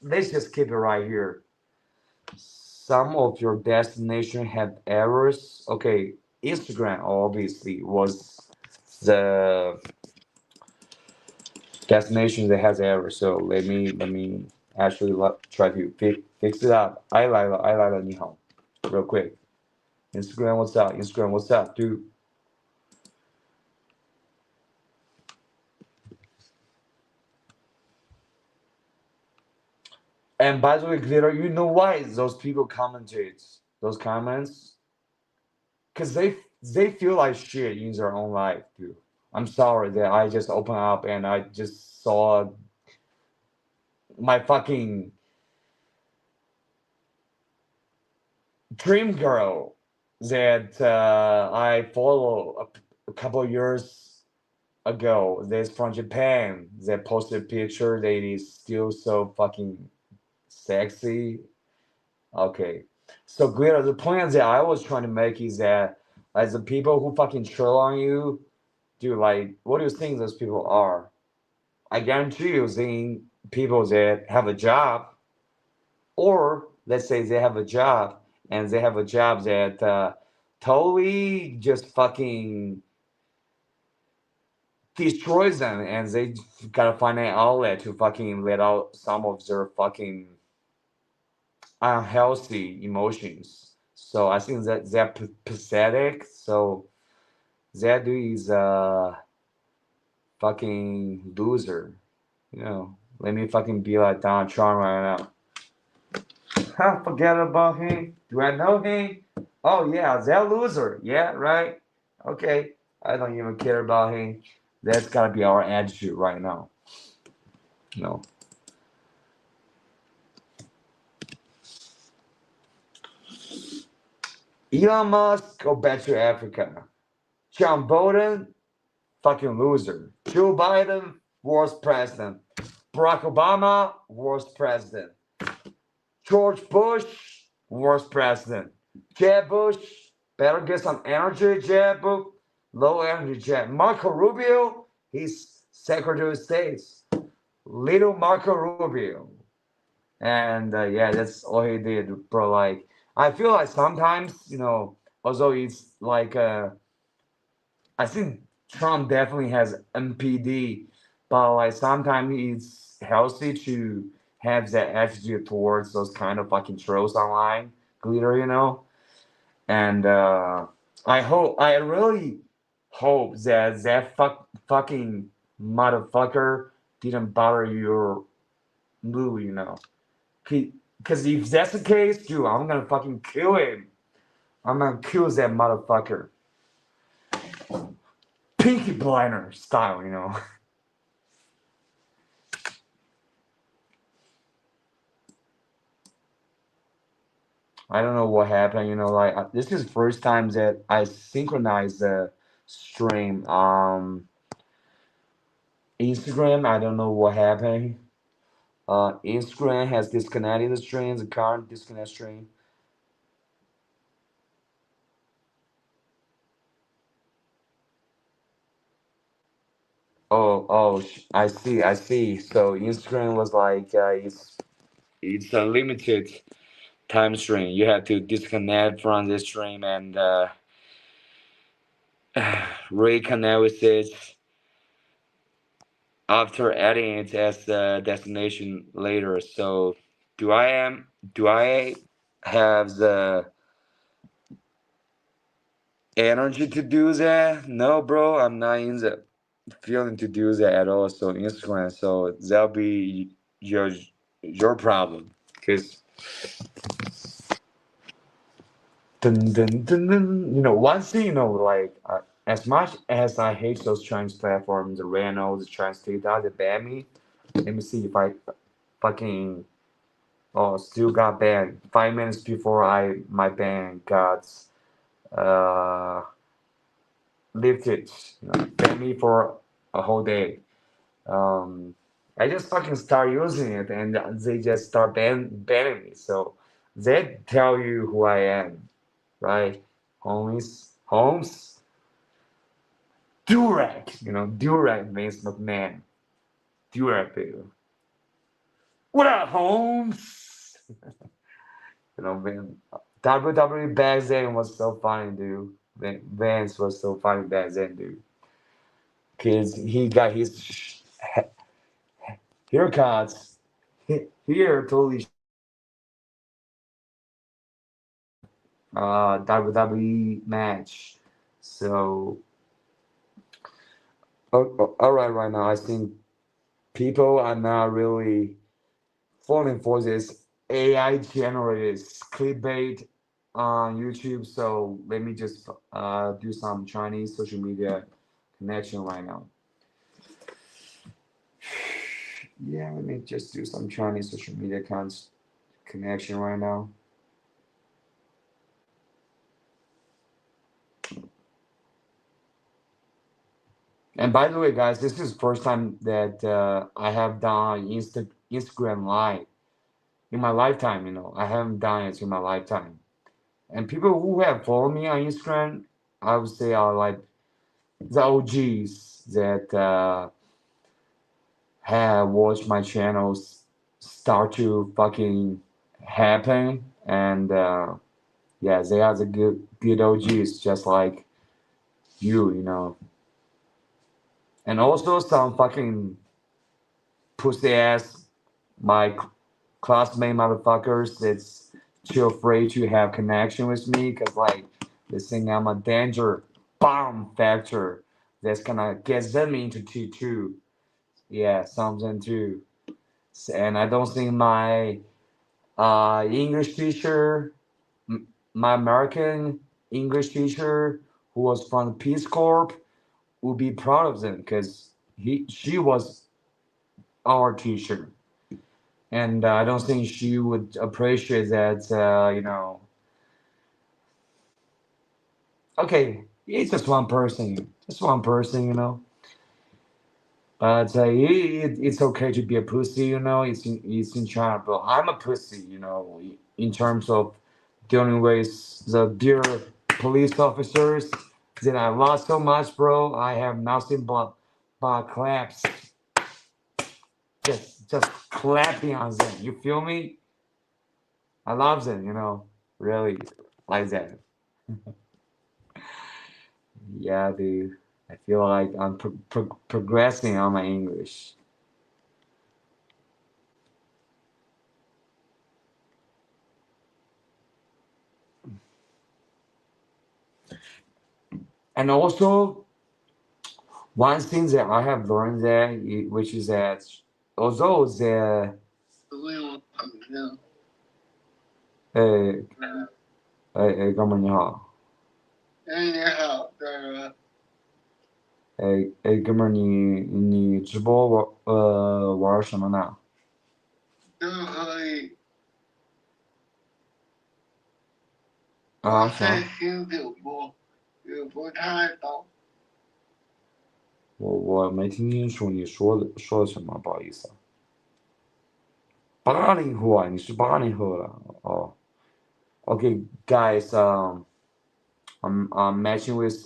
A: let's just keep it right here. Some of your destination have errors. Okay, Instagram obviously was the destination that has errors. So let me actually try to fix it up. 来了你好 real quick. Instagram what's up dude. And by the way, Glitter, you know why those people commented those comments? Because they feel like shit in their own life, dude. I'm sorry that I just opened up and I just saw my fucking dream girl that I follow a couple of years ago. That's from Japan. That posted a picture that is still so fucking sexy. Okay. So Glitter, the point that I was trying to make is that as the people who fucking troll on you, dude, like, what do you think those people are? I guarantee you, seeing people that have a job, or let's say they have a job and they have a job that totally just fucking destroys them, and they gotta find an outlet to fucking let out some of their fucking unhealthy emotions. So I think that they're pathetic. So that dude is a fucking loser. You know, let me fucking be like Donald Trump right now. Forget about him. Do I know him? Oh yeah, that loser. Yeah, right. Okay, I don't even care about him. That's gotta be our attitude right now. No. Elon Musk, go back to Africa. John Bolton, fucking loser. Joe Biden, worst president. Barack Obama, worst president. George Bush, worst president. Jeb Bush, better get some energy, Jeb. Low energy, Jeb. Marco Rubio, he's Secretary of State. Little Marco Rubio. And yeah, that's all he did, bro. Like, I feel like sometimes, you know, although it's like, I think Trump definitely has MPD, but like sometimes it's healthy to have that attitude towards those kind of fucking trolls online, Glitter, you know. And I really hope that fucking motherfucker didn't bother your mood, you know. Because if that's the case, dude, I'm gonna fucking kill him. I'm gonna kill that motherfucker. Pinky Blinder style, you know. I don't know what happened, you know, like this is the first time that I synchronized the stream. Instagram, I don't know what happened. Instagram has disconnected the stream, the current disconnect stream. Oh, I see. So Instagram was like, it's a limited time stream. You have to disconnect from the stream and reconnect with it after adding it as the destination later. So do I have the energy to do that? No, bro, I'm not in the feeling to do that at all. So Instagram, so that'll be your problem. Because one thing, like as much as I hate those Chinese platforms, the Renault, the Chinese TikTok, they ban me. Let me see if I fucking still got banned 5 minutes before my ban got lifted. Ban me for a whole day. I just fucking start using it and they just start banning me. So they tell you who I am, right? Holmes, Durag, Durag means McMahon. Durag, baby. What up, Holmes? Man, WWE back then was so funny, dude. Vance was so funny back then, dude. Cause he got his haircuts here totally WWE match. So all right now I think people are not really falling for this AI generated clickbait on YouTube. So let me just do some Chinese social media connection right now. Yeah, let me just do some Chinese social media connection right now. And by the way, guys, this is the first time that I have done Instagram Live in my lifetime. I haven't done it in my lifetime. And people who have followed me on Instagram, I would say are like the OGs that have watched my channels start to fucking happen. And yeah, they are the good OGs, just like you. And also some fucking pussy ass my classmate motherfuckers that's too afraid to have connection with me because like they think I'm a danger bomb factor that's gonna get them into T2. Yeah, something too. And I don't think my English teacher, my American English teacher who was from the Peace Corps would be proud of them because she was our teacher. And I don't think she would appreciate that. Okay, it's just one person, But it's okay to be a pussy, It's in China, but I'm a pussy, in terms of dealing with the dear police officers that I lost so much, bro. I have nothing but claps, just clapping on them. You feel me? I love them, really like that. Yeah, dude. I feel like I'm progressing on my English. And also, one thing that I have learned there, which is that although the 哥们儿你好，
B: 你好，
A: 哥们儿你直播玩什么呢？
B: 都可以。
A: 啊，
B: 在听主播，也不太懂。
A: 我没听清楚你说的什么，不好意思啊。80后啊，你是80后了哦。Okay, guys, I'm matching with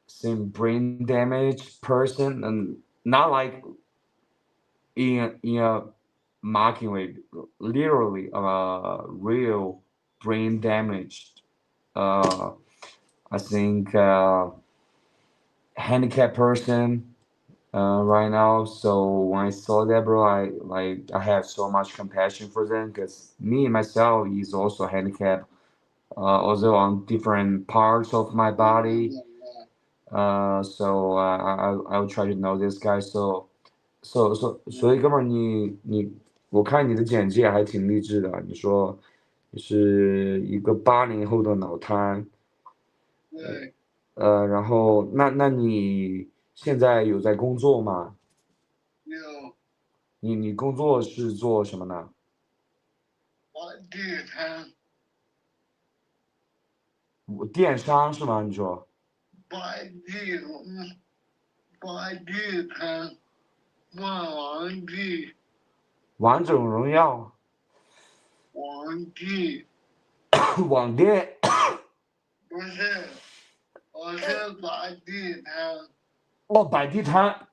A: some brain damaged person, and not like in a mocking way, literally real brain damaged. I think handicapped person right now. So when I saw that, bro, I have so much compassion for them because me myself is also handicapped, also on different parts of my body. So I'll try to know this guy. So 所以哥们儿我看你的简介还挺励志的，你说你是一个80后的脑瘫，
B: 对，
A: 然后那你现在有在工作吗？
B: 有
A: 你工作是做什么呢？
B: 地摊
A: 电商是吗？你说
B: 地摊卖玩具
A: 王者荣耀
B: 玩具，
A: 网店
B: 不是，我是地摊。
A: 哦，摆地摊。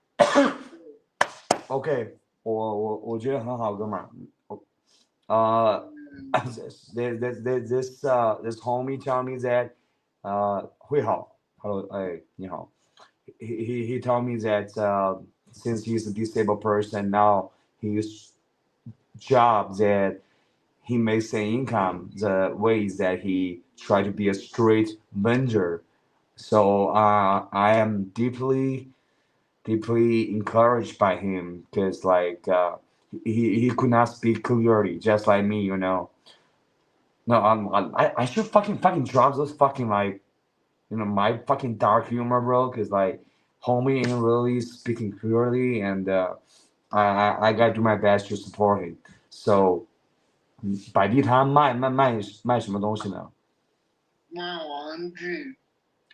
A: OK，我觉得很好，哥们儿。this homie tell me that 会好，Hello，哎，你好。He told me that since he's a disabled person now, his job that he makes an income the ways that he try to be a street vendor. So I am deeply encouraged by him because like he could not speak clearly just like me, you know. No, I should fucking drop those fucking like my fucking dark humor, bro, because like homie ain't really speaking clearly, and I gotta do my best to support him. So 摆地摊卖什么东西呢
B: 卖玩具，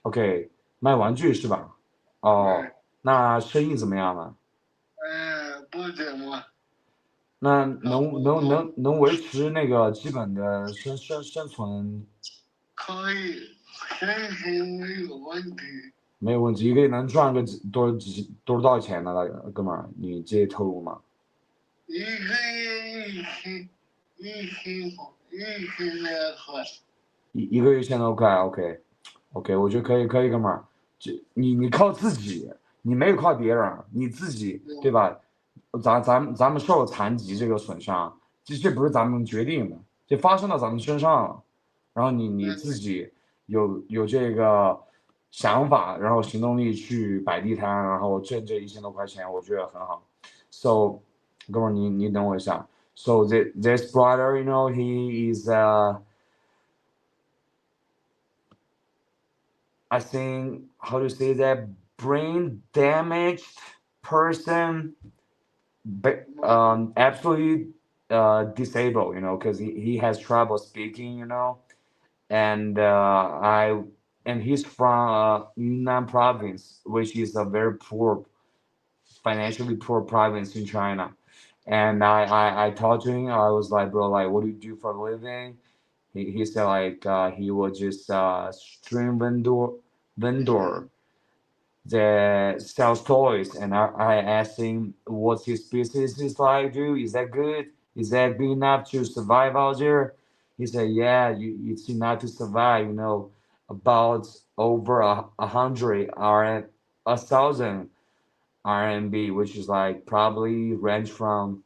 A: ？OK，卖玩具是吧？哦，那生意怎么样呢？
B: 不怎么，
A: 那能维持那个基本的生存
B: 可以，身体没有问题。
A: 没有问题，一个月能赚个多少钱呢？哥们儿，你介意透露吗？
B: 一个月1000块，
A: 一个月1000多块，OK，我觉得可以，哥们儿，你靠自己，你没有靠别人，你自己对吧？咱们受了残疾这个损伤，这不是咱们决定的，这发生到咱们身上了，然后你自己有这个想法，然后行动力去摆地摊，然后挣这1000多块钱，我觉得很好。So，哥们儿，你等我一下。So this brother, you know, he is I think how to say that brain damaged person, but absolutely disabled, you know, because he has trouble speaking, you know, and and he's from Yunnan province, which is a very poor, financially poor province in China. And I talked to him. I was like, bro, like, what do you do for a living? He said like he was just stream vendor that sells toys, and I asked him what's his business is like, dude. Is that good? Is that good enough to survive out there? He said, yeah, it's enough to survive. You know, about over 100 or 1,000 RMB, which is like probably range from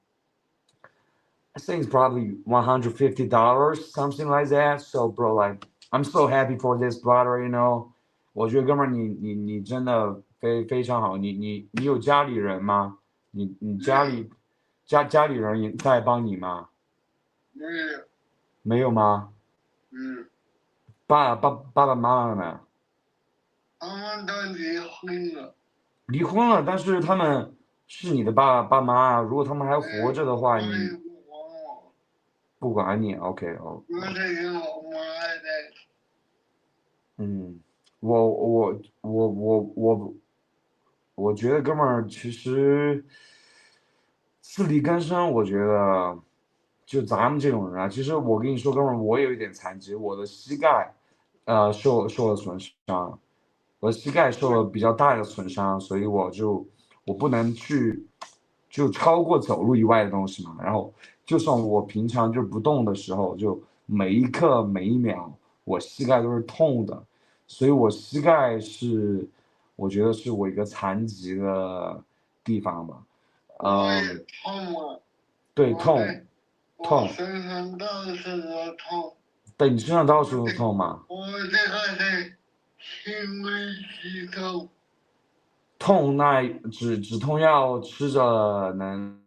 A: I think it's probably $150, something like that. So, bro, like, I'm so happy for this brother, you know. 我觉得哥们儿你真的非常好。你有家里人吗？你家里人也在帮你吗？
B: 没有，
A: 没有吗？爸爸妈妈呢？
B: 他们都离婚了。
A: 离婚了，但是他们是你的爸妈啊。如果他们还活着的话，你不管你，OK 哦。嗯，我觉得哥们儿其实自力更生，我觉得就咱们这种人啊，其实我跟你说，哥们儿，我有一点残疾，我的膝盖受了损伤，我的膝盖受了比较大的损伤，所以我不能去就超过走路以外的东西嘛。然后就算我平常就不动的时候，就每一刻每一秒，我膝盖都是痛的。所以我膝盖是，我觉得是我一个残疾的地方吧。对，痛，
B: 身上到处都痛。
A: 对，你身上到处都痛吗？
B: 我这个是轻微肌痛。
A: 痛那止痛药吃着能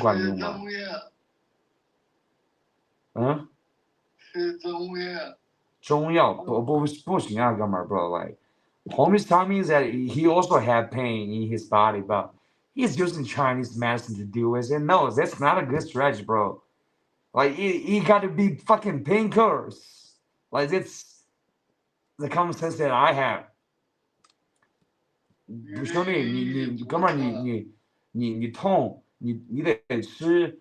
A: 管用吗？嗯？
C: 是中药。
A: 中药不行啊，哥们儿 bro. Like, homies tell me that he also had pain in his body, but he's using Chinese medicine to deal with it. No, that's not a good strategy, bro. Like, it got to be fucking painkillers. Like, it's the common sense that I have. 兄弟，你哥们儿，你痛，你得吃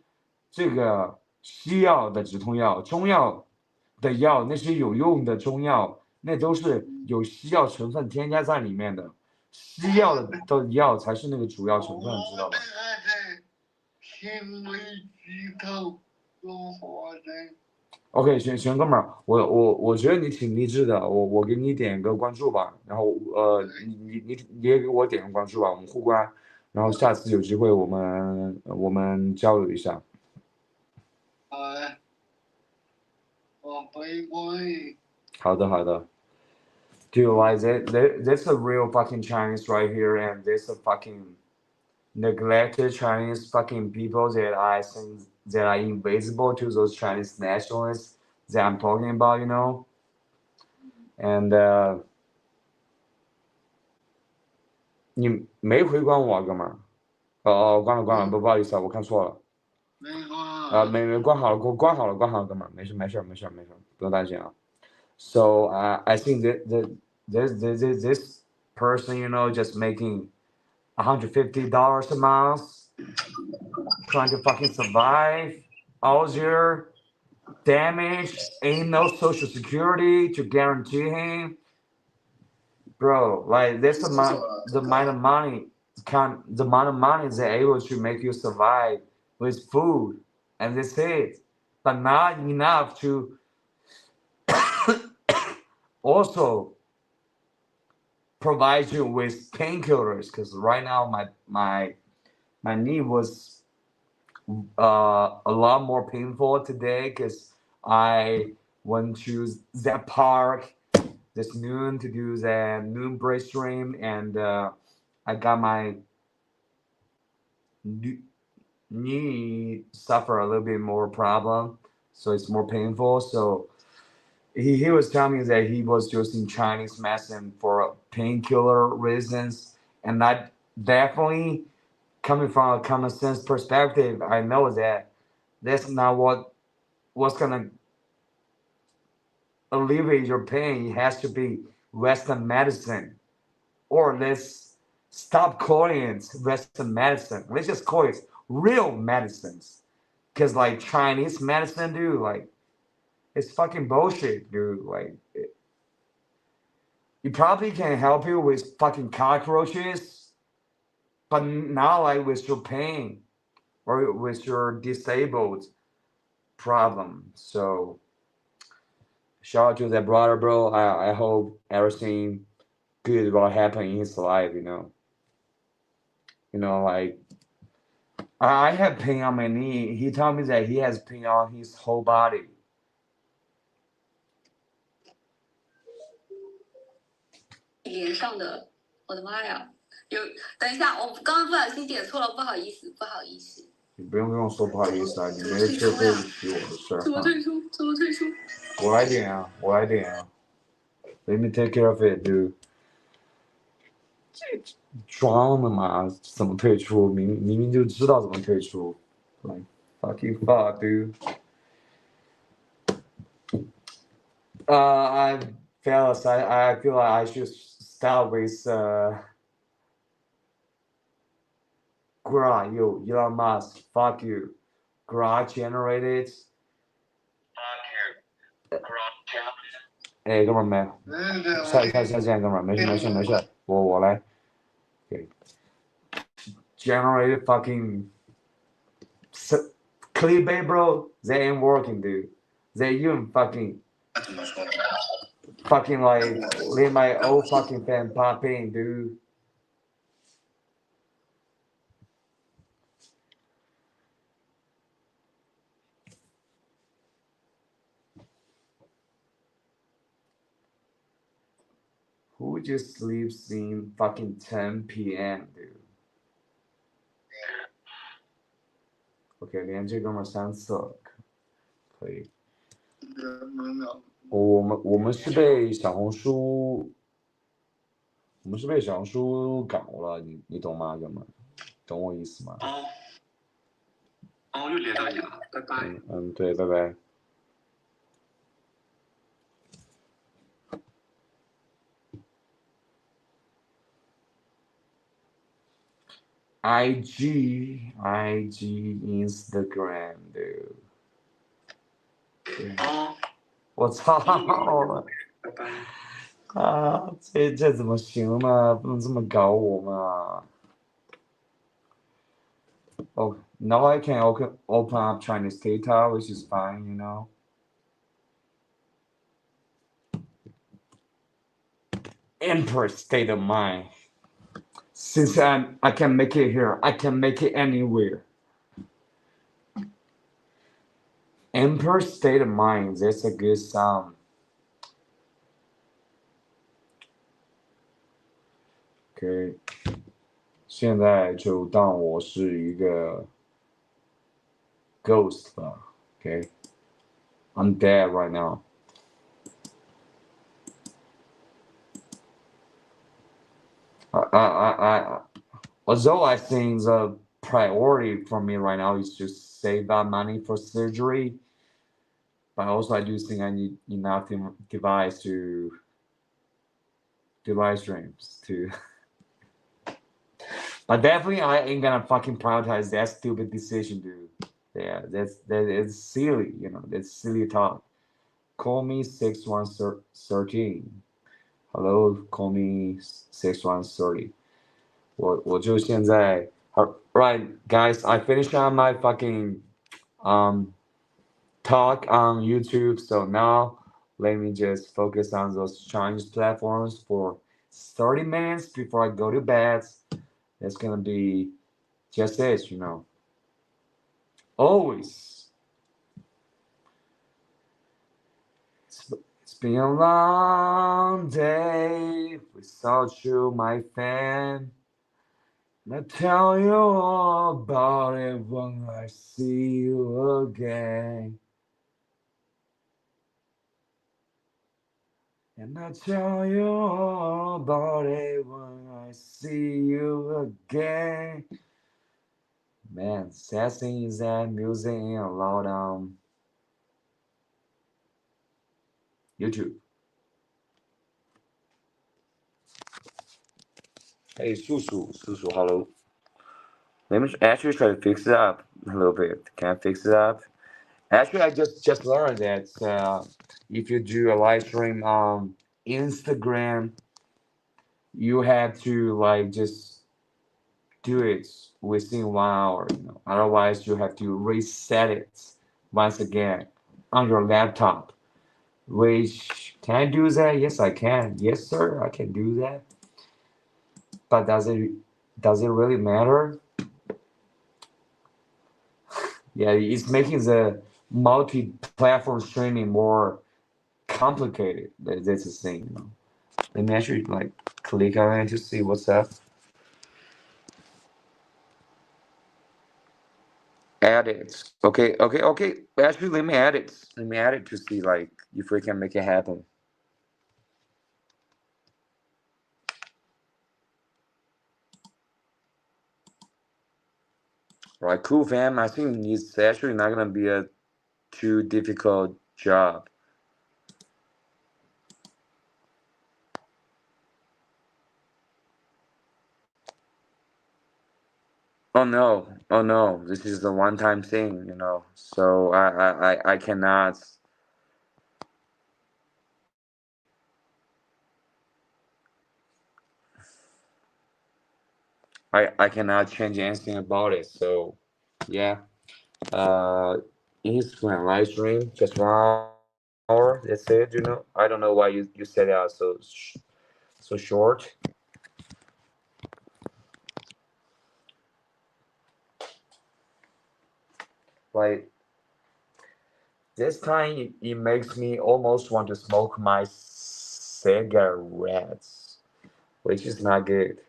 A: 这个西药的止痛药，中药的药，那些有用的中药，那都是有西药成分添加在里面的，西药的药才是那个主要成分，知道吧？OK， 行，哥们儿，我觉得你挺励志的，我给你点个关注吧，然后你也给我点个关注吧，我们互关，然后下次有机会我们交流一下。好的。Dude, like there's a real fucking Chinese right here, and there's a fucking neglected Chinese fucking people that I think that are invisible to those Chinese nationalists that I'm talking about, you know. And 你没回关我啊，哥们儿？关了，不好意思啊，我看错了。没关好了，关好了，哥们儿，没事，不用担心啊。So I think that this person, you know, just making $150 a month, trying to fucking survive, all year, damage, ain't no social security to guarantee him. Bro, like this amount, the amount of money they're able to make you survive with food, and that's it, but not enough to also provide you with painkillers. Because right now my knee was a lot more painful today because I went to that park this noon to do the noon break stream, and I got my knee suffer a little bit more problem, so it's more painful. So he was telling me that he was using Chinese medicine for painkiller reasons, and that definitely coming from a common sense perspective, I know that that's not what's gonna alleviate your pain. It has to be Western medicine, or let's stop calling it Western medicine. Let's just call it real medicines, because like Chinese medicine, dude, like it's fucking bullshit, dude. Like it probably can help you with fucking cockroaches, but not like with your pain or with your disabled problem. So shout out to that brother, bro. I hope everything good will happen in his life, you know. Like I have pain on my knee. He told me that he has pain on his whole body.
B: 连上的，我的妈呀！等一下，我刚刚不小心点错了，不好意思。
A: 你不用跟我说不好意思啊，你没事对不起我的事儿。
B: 怎么退出？
A: 我来点啊。Let me take care of it, dude. 这装的嘛，怎么退出？明明就知道怎么退出。Like fucking fuck, dude. I fellas, I feel like I should start with Gra, yo, Elon Musk, fuck you. Gra generated. Fuck you. Gra generated. 哥们儿没，下见，哥们儿，没事，我来。Okay. Generated fucking clickbait, bro. They ain't working, dude. They even fucking like let my old fucking fan pop in, dude. Who just sleeps in fucking 10 p.m. dude? OK， 连这哥们3次了，可以。我们是被小红书搞了，你懂吗，哥们？懂我意思吗？
C: 又连到你了，拜拜。
A: 对，拜拜。IG Instagram dude。我操！
C: 拜拜。
A: 啊，这怎么行呢？不能这么搞我嘛！Oh, now I can open up Chinese data, which is fine, you know. Emperor state of mind. Since I can make it here, I can make it anywhere. Emperor state of mind. That's a good sound. OK， 现在就当我是一个 ghost 吧。OK， I'm dead right now. Although I think the priority for me right now is to save that money for surgery, but also I do think I need enough device to do live streams too. But definitely I ain't gonna fucking prioritize that stupid decision, dude. Yeah, that's silly, you know, that's silly talk. Call me 6113. Hello, call me 6130. 我就现在 Right, guys, I finished on my fucking talk on YouTube, so now let me just focus on those Chinese platforms for 30 minutes before I go to bed. That's gonna be just it, you know. Always. It's been a long day without you, my friend. And I'll tell you all about it when I see you again. And I'll tell you all about it when I see you again. Man, sad thing is that music ain't allowed on YouTube. Hey, Susu, hello. Let me actually try to fix it up a little bit. Can I fix it up? Actually, I just learned that if you do a live stream on Instagram, you have to like just do it within 1 hour. You know, otherwise you have to reset it once again on your laptop. Which can I do that? Yes, I can. Yes, sir, I can do that. But does it really matter? Yeah, it's making the multi-platform streaming more complicated. That's the thing, you know. Let me actually like click on it to see what's up. Edit. Okay. Actually, let me add it. Let me add it to see like if we can make it happen. Right, cool, fam. I think it's actually not gonna be a too difficult job. Oh no, this is a one-time thing, you know. So I cannot. I cannot change anything about it. So yeah. Instagram live stream just 1 hour. That's it. You know. I don't know why you said that so short. Like this time it makes me almost want to smoke my cigarettes, which is not good.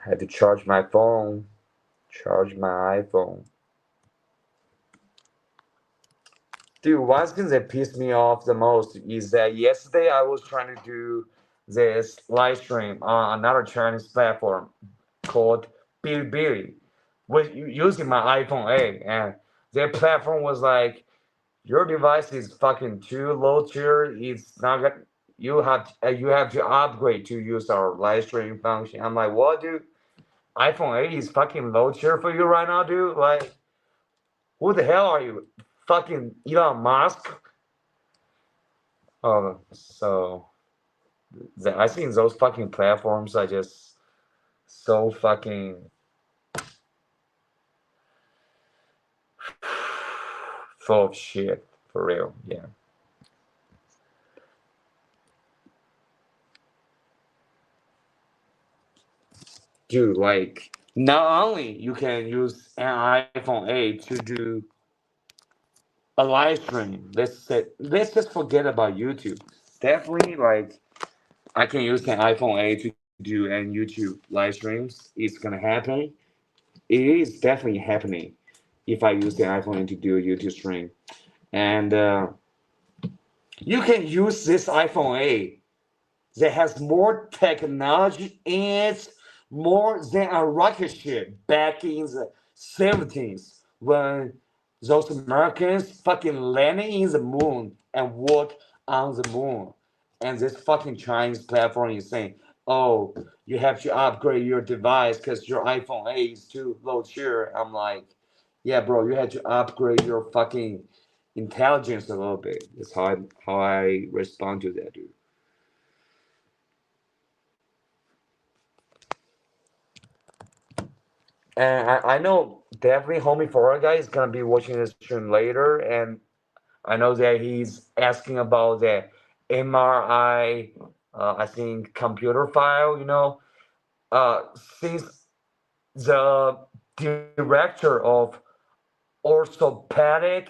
A: I had to charge my phone, charge my iPhone. Dude, one thing that pissed me off the most is that yesterday I was trying to do this live stream on another Chinese platform called Bilibili, with using my iPhone 8, and their platform was like, your device is fucking too low tier. It's not gonna. You have to upgrade to use our live stream function. I'm like, what, dude? iPhone 8 is fucking low tier for you right now, dude. Like, who the hell are you? Fucking Elon Musk? So I think those fucking platforms are just so fucking full of shit, for real. Yeah. Dude, like, not only you can use an iPhone 8 to do a live stream. Let's just forget about YouTube. Definitely, like, I can use an iPhone 8 to do an YouTube live streams. It's gonna happen. It is definitely happening if I use the iPhone 8 to do a YouTube stream. And you can use this iPhone 8 that has more technology in it, more than a rocket ship back in the 70s when those Americans fucking landed in the moon and walked on the moon. And this fucking Chinese platform is saying, oh, you have to upgrade your device because your iPhone 8 is too low tier. I'm like, yeah, bro, you had to upgrade your fucking intelligence a little bit. That's how I respond to that, dude. And I know definitely Homie Florida guy is gonna be watching this stream later, and I know that he's asking about the MRI, I think computer file. Since the director of orthopedic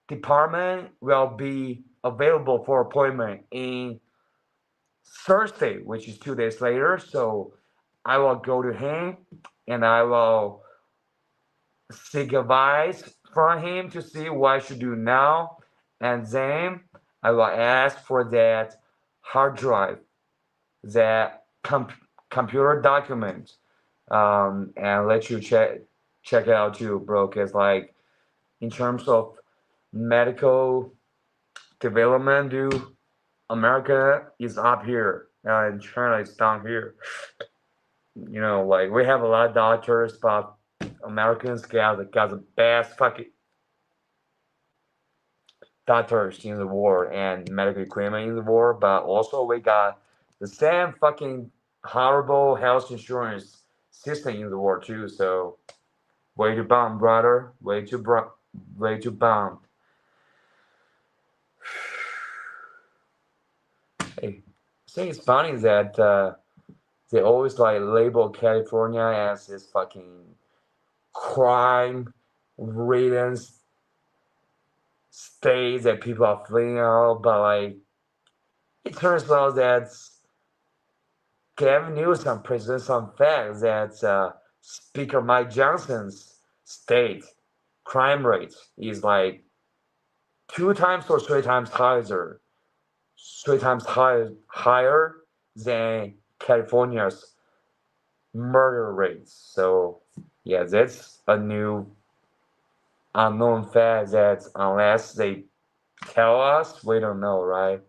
A: department will be available for appointment in Thursday, which is 2 days later, so I will go to him and I will seek advice from him to see what I should do now, and then I will ask for that hard drive, that computer document, and let you check it out too, bro. Cause like in terms of medical development, dude, America is up here and China is down here. Like we have a lot of doctors, but Americans got the best fucking doctors in the world and medical equipment in the world, but also we got the same fucking horrible health insurance system in the world too. So way to bomb, brother. Way to bomb. Hey, I think it's funny that they always like label California as this fucking crime-ridden state that people are fleeing out, but like it turns out that Gavin Newsom presents some facts that Speaker Mike Johnson's state crime rate is like 2 times or 3 times higher than California's murder rates. So yeah, that's a new unknown fact that unless they tell us, we don't know, right?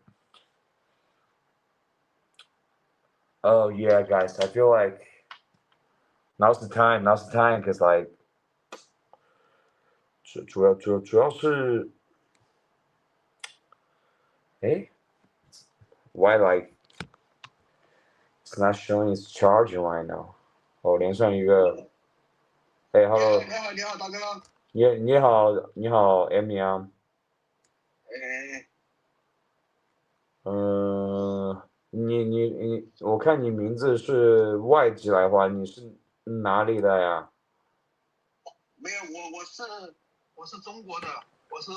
A: Oh yeah, guys, I feel like now's the time, because like 主要是why like it's not showing its charging right now？ 连上一个，hello，
C: 你好，大哥。
A: 你好，Amy啊。我看你名字是外籍来华，你是哪里的呀？
C: 没有，我是中国的，我是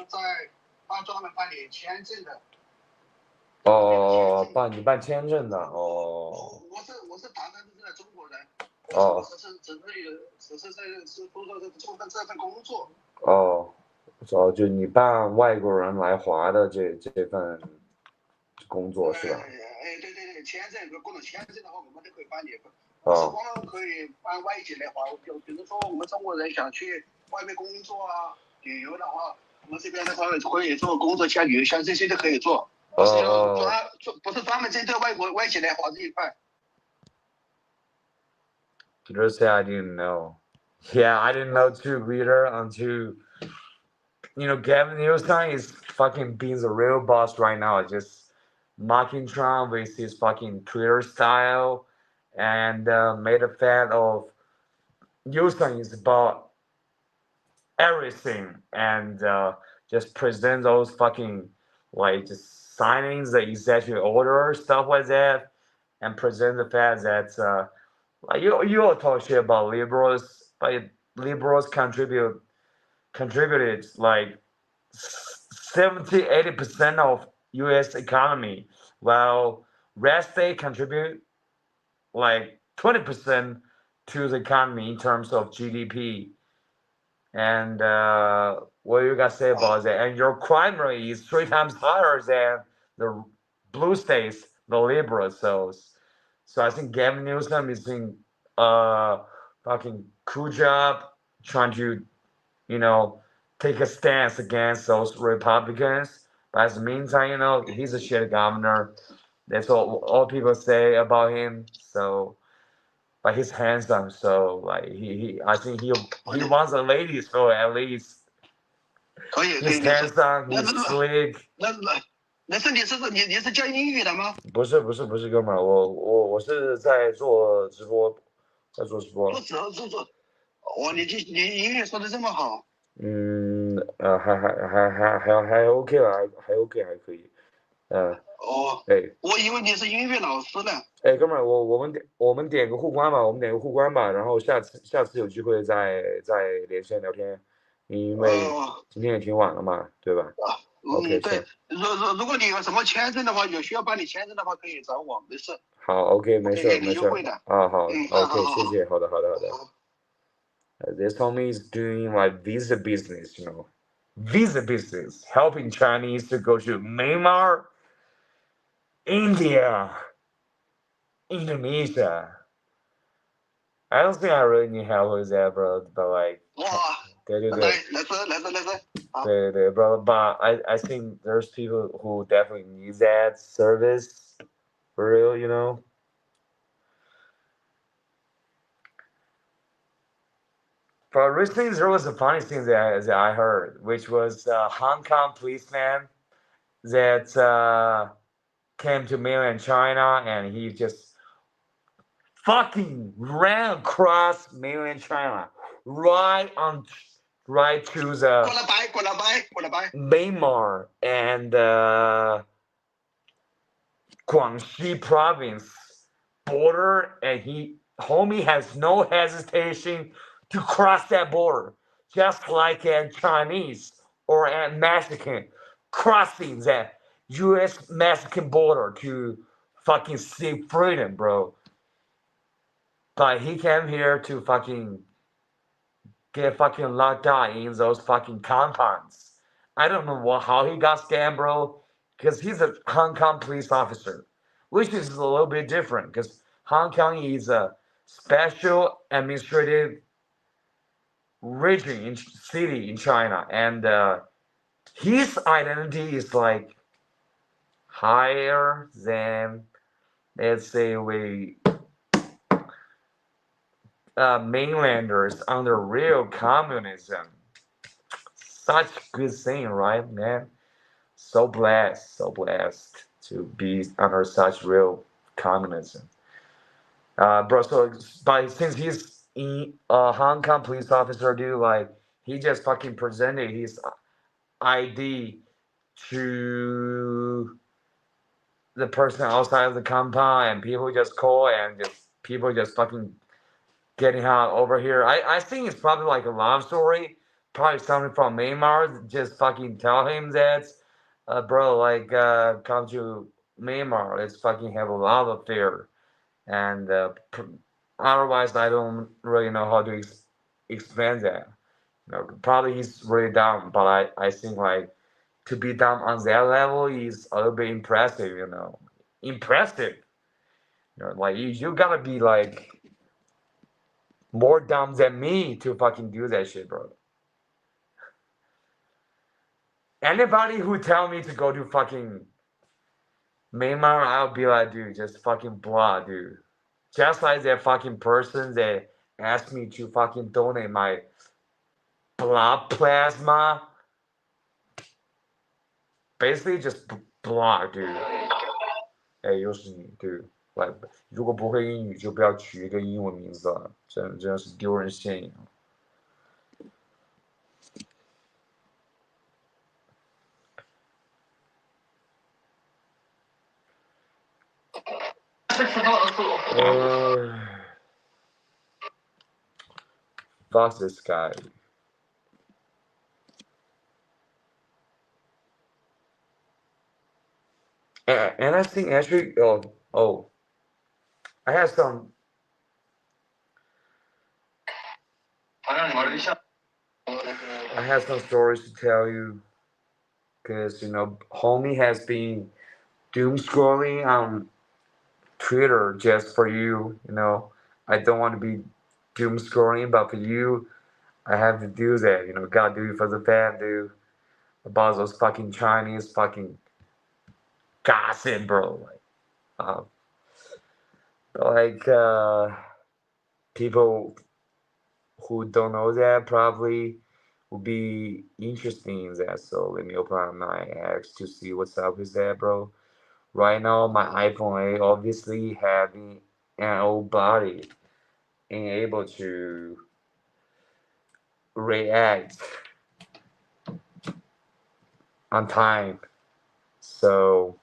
C: 在专门办理签证的。
A: 哦，办签证的哦。
C: 我是谈的是中国人，
A: 哦。
C: 只是说充分这份工作。
A: 哦，就你办外国人来华的这份工作是吧？
C: 对，签证工作签证的话，我们都可以办理。
A: 哦。
C: 是光可以办外籍来华，就比如说我们中国人想去外面工作啊、旅游的话，我们这边的话可以做工作签、旅游签这些都可以做，不是专门针对外籍来华这一块。
A: Just say I didn't know. Yeah, I didn't know too either until Gavin Newsom is fucking being the real boss right now, just mocking Trump with his fucking Twitter style, and made a fact of Newsom is about everything, and just present those fucking just signings, the executive order, stuff like that, and present the fact that you all talk shit about liberals, but liberals contributed like 70-80% of U.S. economy, while rest they contribute like 20% to the economy in terms of GDP. And what you guys say about that? And your crime rate is 3 times higher than the blue states, the liberal cells. So I think Gavin Newsom is doing fucking cool job trying to, take a stance against those Republicans. But in the meantime, he's a shit governor. That's all people say about him. So, but he's handsome. So I think he wants the ladies for at least. He's handsome. He's slick.
C: 那是你是教英语的吗？
A: 不是哥们儿，我是在做直播，做直播。
C: 你英语说的这么好。
A: 还 OK 了，还 OK 还可以。
C: 我以为你是英语老师呢。
A: 哥们儿，我们点个互关吧，然后下次有机会再连线聊天，因为今天也挺晚了嘛，对吧？OK，
C: 对。如果你有什么签证的话，有需要办理签证的话，可以找我，没事。
A: 好 ，OK， 没事。
C: 优惠的。
A: 好 ，OK， 谢谢，好的。This homie is doing like visa business, visa business, helping Chinese to go to Myanmar, India, Indonesia. I don't think I really need help with that, bro. But like, 对，bro. But I think there's people who definitely need that service for real, But recently there was a funny thing that I heard, which was a Hong Kong policeman that came to mainland China, and he just fucking ran across mainland China, right to the Myanmar and Guangxi province border, and homie has no hesitation to cross that border, just like a Chinese or a Mexican crossing that U.S. Mexican border to fucking seek freedom, bro. But he came here to fucking get fucking locked out in those fucking compounds. I don't know how he got scammed, bro, because he's a Hong Kong police officer, which is a little bit different, because Hong Kong is a special administrative region city in China, and his identity is like higher than, let's say, mainlanders under real communism. Such good thing, right, man? So blessed to be under such real communism. Bro, but since he's a Hong Kong police officer, dude, like, he just fucking presented his ID to the person outside of the compound, and people just call, and people just fucking getting out over here. I think it's probably like a love story. Probably something from Myanmar. Just fucking tell him that, bro, like, come to Myanmar, let's fucking have a lot of fear. And otherwise, I don't really know how to explain that. You know, probably he's really dumb, but I think like to be dumb on that level is a little bit impressive, you know. Impressive. You know, like you gotta be like more dumb than me to fucking do that shit, bro. Anybody who tell me to go to fucking Myanmar, I'll be like, dude, just fucking blah, dude. Just like that fucking person that asked me to fucking donate my blood plasma. Basically just blah, dude. 哎，又是你，对，like 如果不会英语就不要取一个英文名字了，真的是丢人现眼。Fuck this guy. And I think actually, I have some. I have some stories to tell you, because you know, homie has been doom scrolling on Twitter just for you. You know, I don't want to be doom scrolling, but for you, I have to do that. You know, gotta do it for the fam, dude. About those fucking Chinese fucking gossip, bro. Like, people who don't know that probably will be interested in that. So let me open up my X to see what's up with that, bro. Right now, my iPhone 8 obviously having an old body and able to react on time. So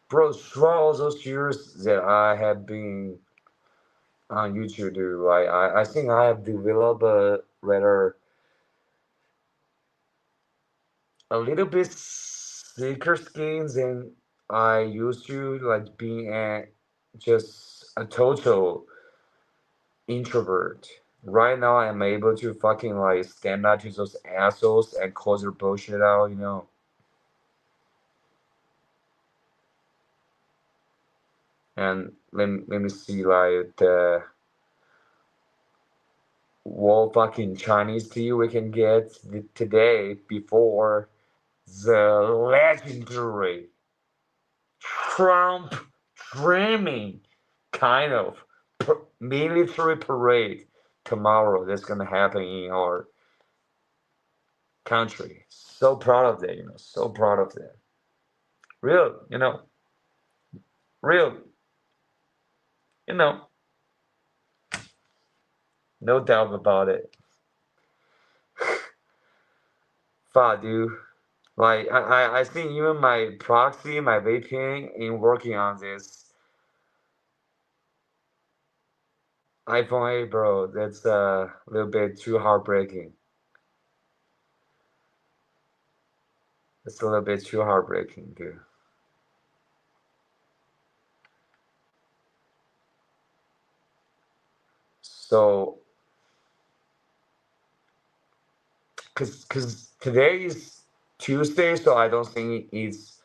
A: bro, throughout all those years that I have been on YouTube, dude, like I think I have developed a rather a little bit thicker skin than I used to, like being just a total introvert. Right now, I'm able to fucking like stand up to those assholes and call their bullshit out, you know. And let me see like the what fucking Chinese tea we can get today before the legendary Trump dreaming kind of military parade tomorrow that's gonna happen in our country. So proud of that, you know, so proud of that. Real, you know, real, you know, no doubt about it. Fuck, dude. Like, I think even my proxy, my VPN, in working on this iPhone 8, bro, that's a little bit too heartbreaking. It's a little bit too heartbreaking, dude. So, cause today is Tuesday, so I don't think it's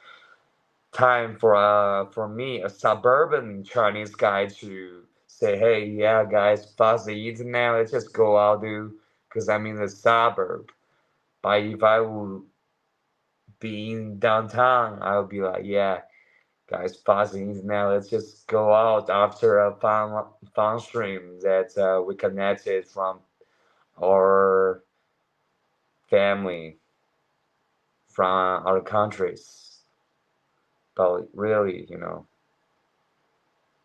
A: time for me, a suburban Chinese guy, to say, hey, yeah, guys, bust the internet, let's just go out, dude, because I'm in the suburb. But if I would be in downtown, I would be like, yeah, guys, bust the internet, let's just go out after a fun stream that we connected from our family from other countries. But really, you know,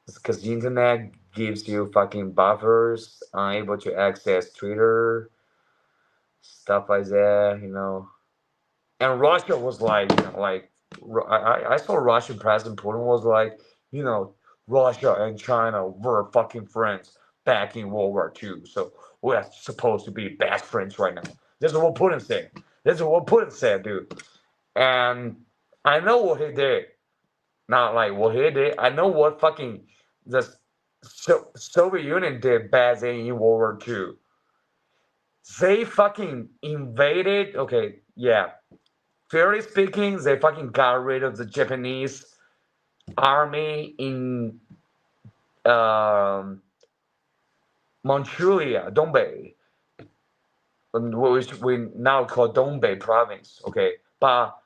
A: it's because the internet gives you fucking buffers, unable to access Twitter, stuff like that, you know. And Russia was like, you know, like I saw Russian President Putin was like, you know, Russia and China were fucking friends back in World War II. So we're supposed to be best friends right now. This is what Putin said. This is what Putin said, dude. And I know what he did. Not like what he did. I know what fucking the Soviet Union did back in World War II. They fucking invaded. Okay, yeah. Fairly speaking, they fucking got rid of the Japanese army in Manchuria, Dongbei, which we now call Dongbei province. Okay, but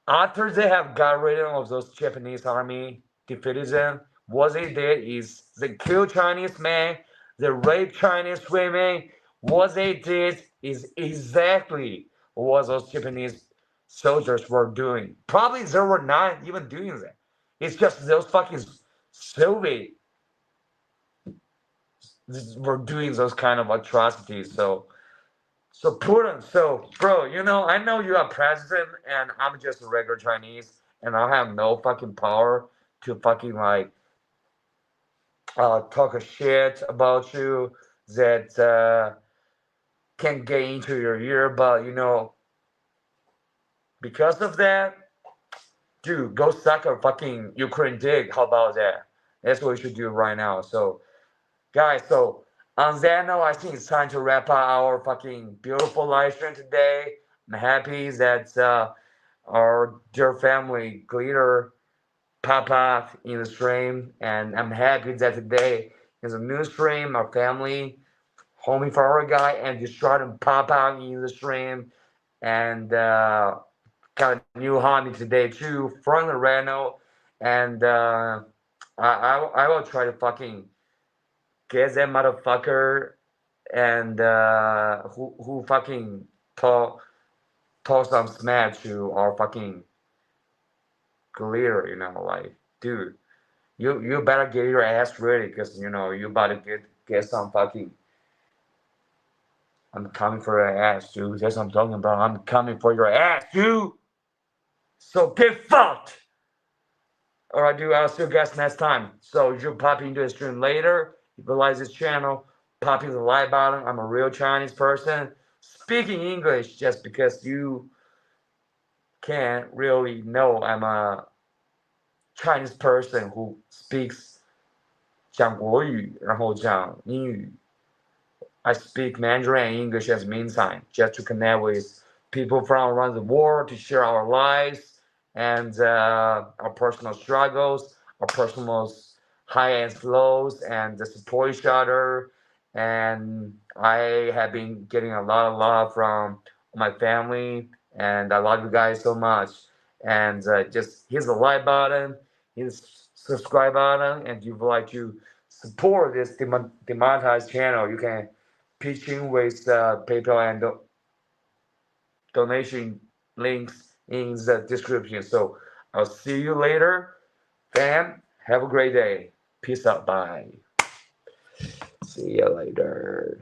A: after they have got rid of those Japanese army, defeated them, what they did is they killed Chinese men, they raped Chinese women. What they did is exactly what those Japanese soldiers were doing. Probably they were not even doing that. It's just those fucking Soviet were doing those kind of atrocities. So Putin, bro, you know, I know you are president and I'm just a regular Chinese and I have no fucking power to fucking like talk a shit about you that can get into your ear, but you know, because of that, dude, go suck a fucking Ukraine dick. How about that? That's what we should do right now. So, guys, so on that note, I think it's time to wrap up our fucking beautiful live stream today. I'm happy that our dear family glitter pop up in the stream, and I'm happy that today is a new stream. Our family, homie for our guy, and just try to pop out in the stream, and got a new homie today too from the Reno, and I will try to fucking get that motherfucker and who fucking talk some smack to our fucking glitter, you know, like, dude, you better get your ass ready, because you know you about to get some fucking. I'm coming for your ass, dude. That's what I'm talking about. I'm coming for your ass, dude. So get fucked. All right, dude. I'll see you guys next time. So you pop into the stream later. If you like this channel, pop in the like button. I'm a real Chinese person speaking English just because you can't really know I'm a Chinese person who speaks 讲国语，然后讲英语。I speak Mandarin and English as meantime, just to connect with people from around the world, to share our lives and our personal struggles, our personal high and lows, and support each other. And I have been getting a lot of love from my family, and I love you guys so much. And just hit the like button, hit the subscribe button, and if you would like to support this demonetized channel, you can pitch in with PayPal and donation links in the description. So I'll see you later. Fam, have a great day. Peace out. Bye. See you later.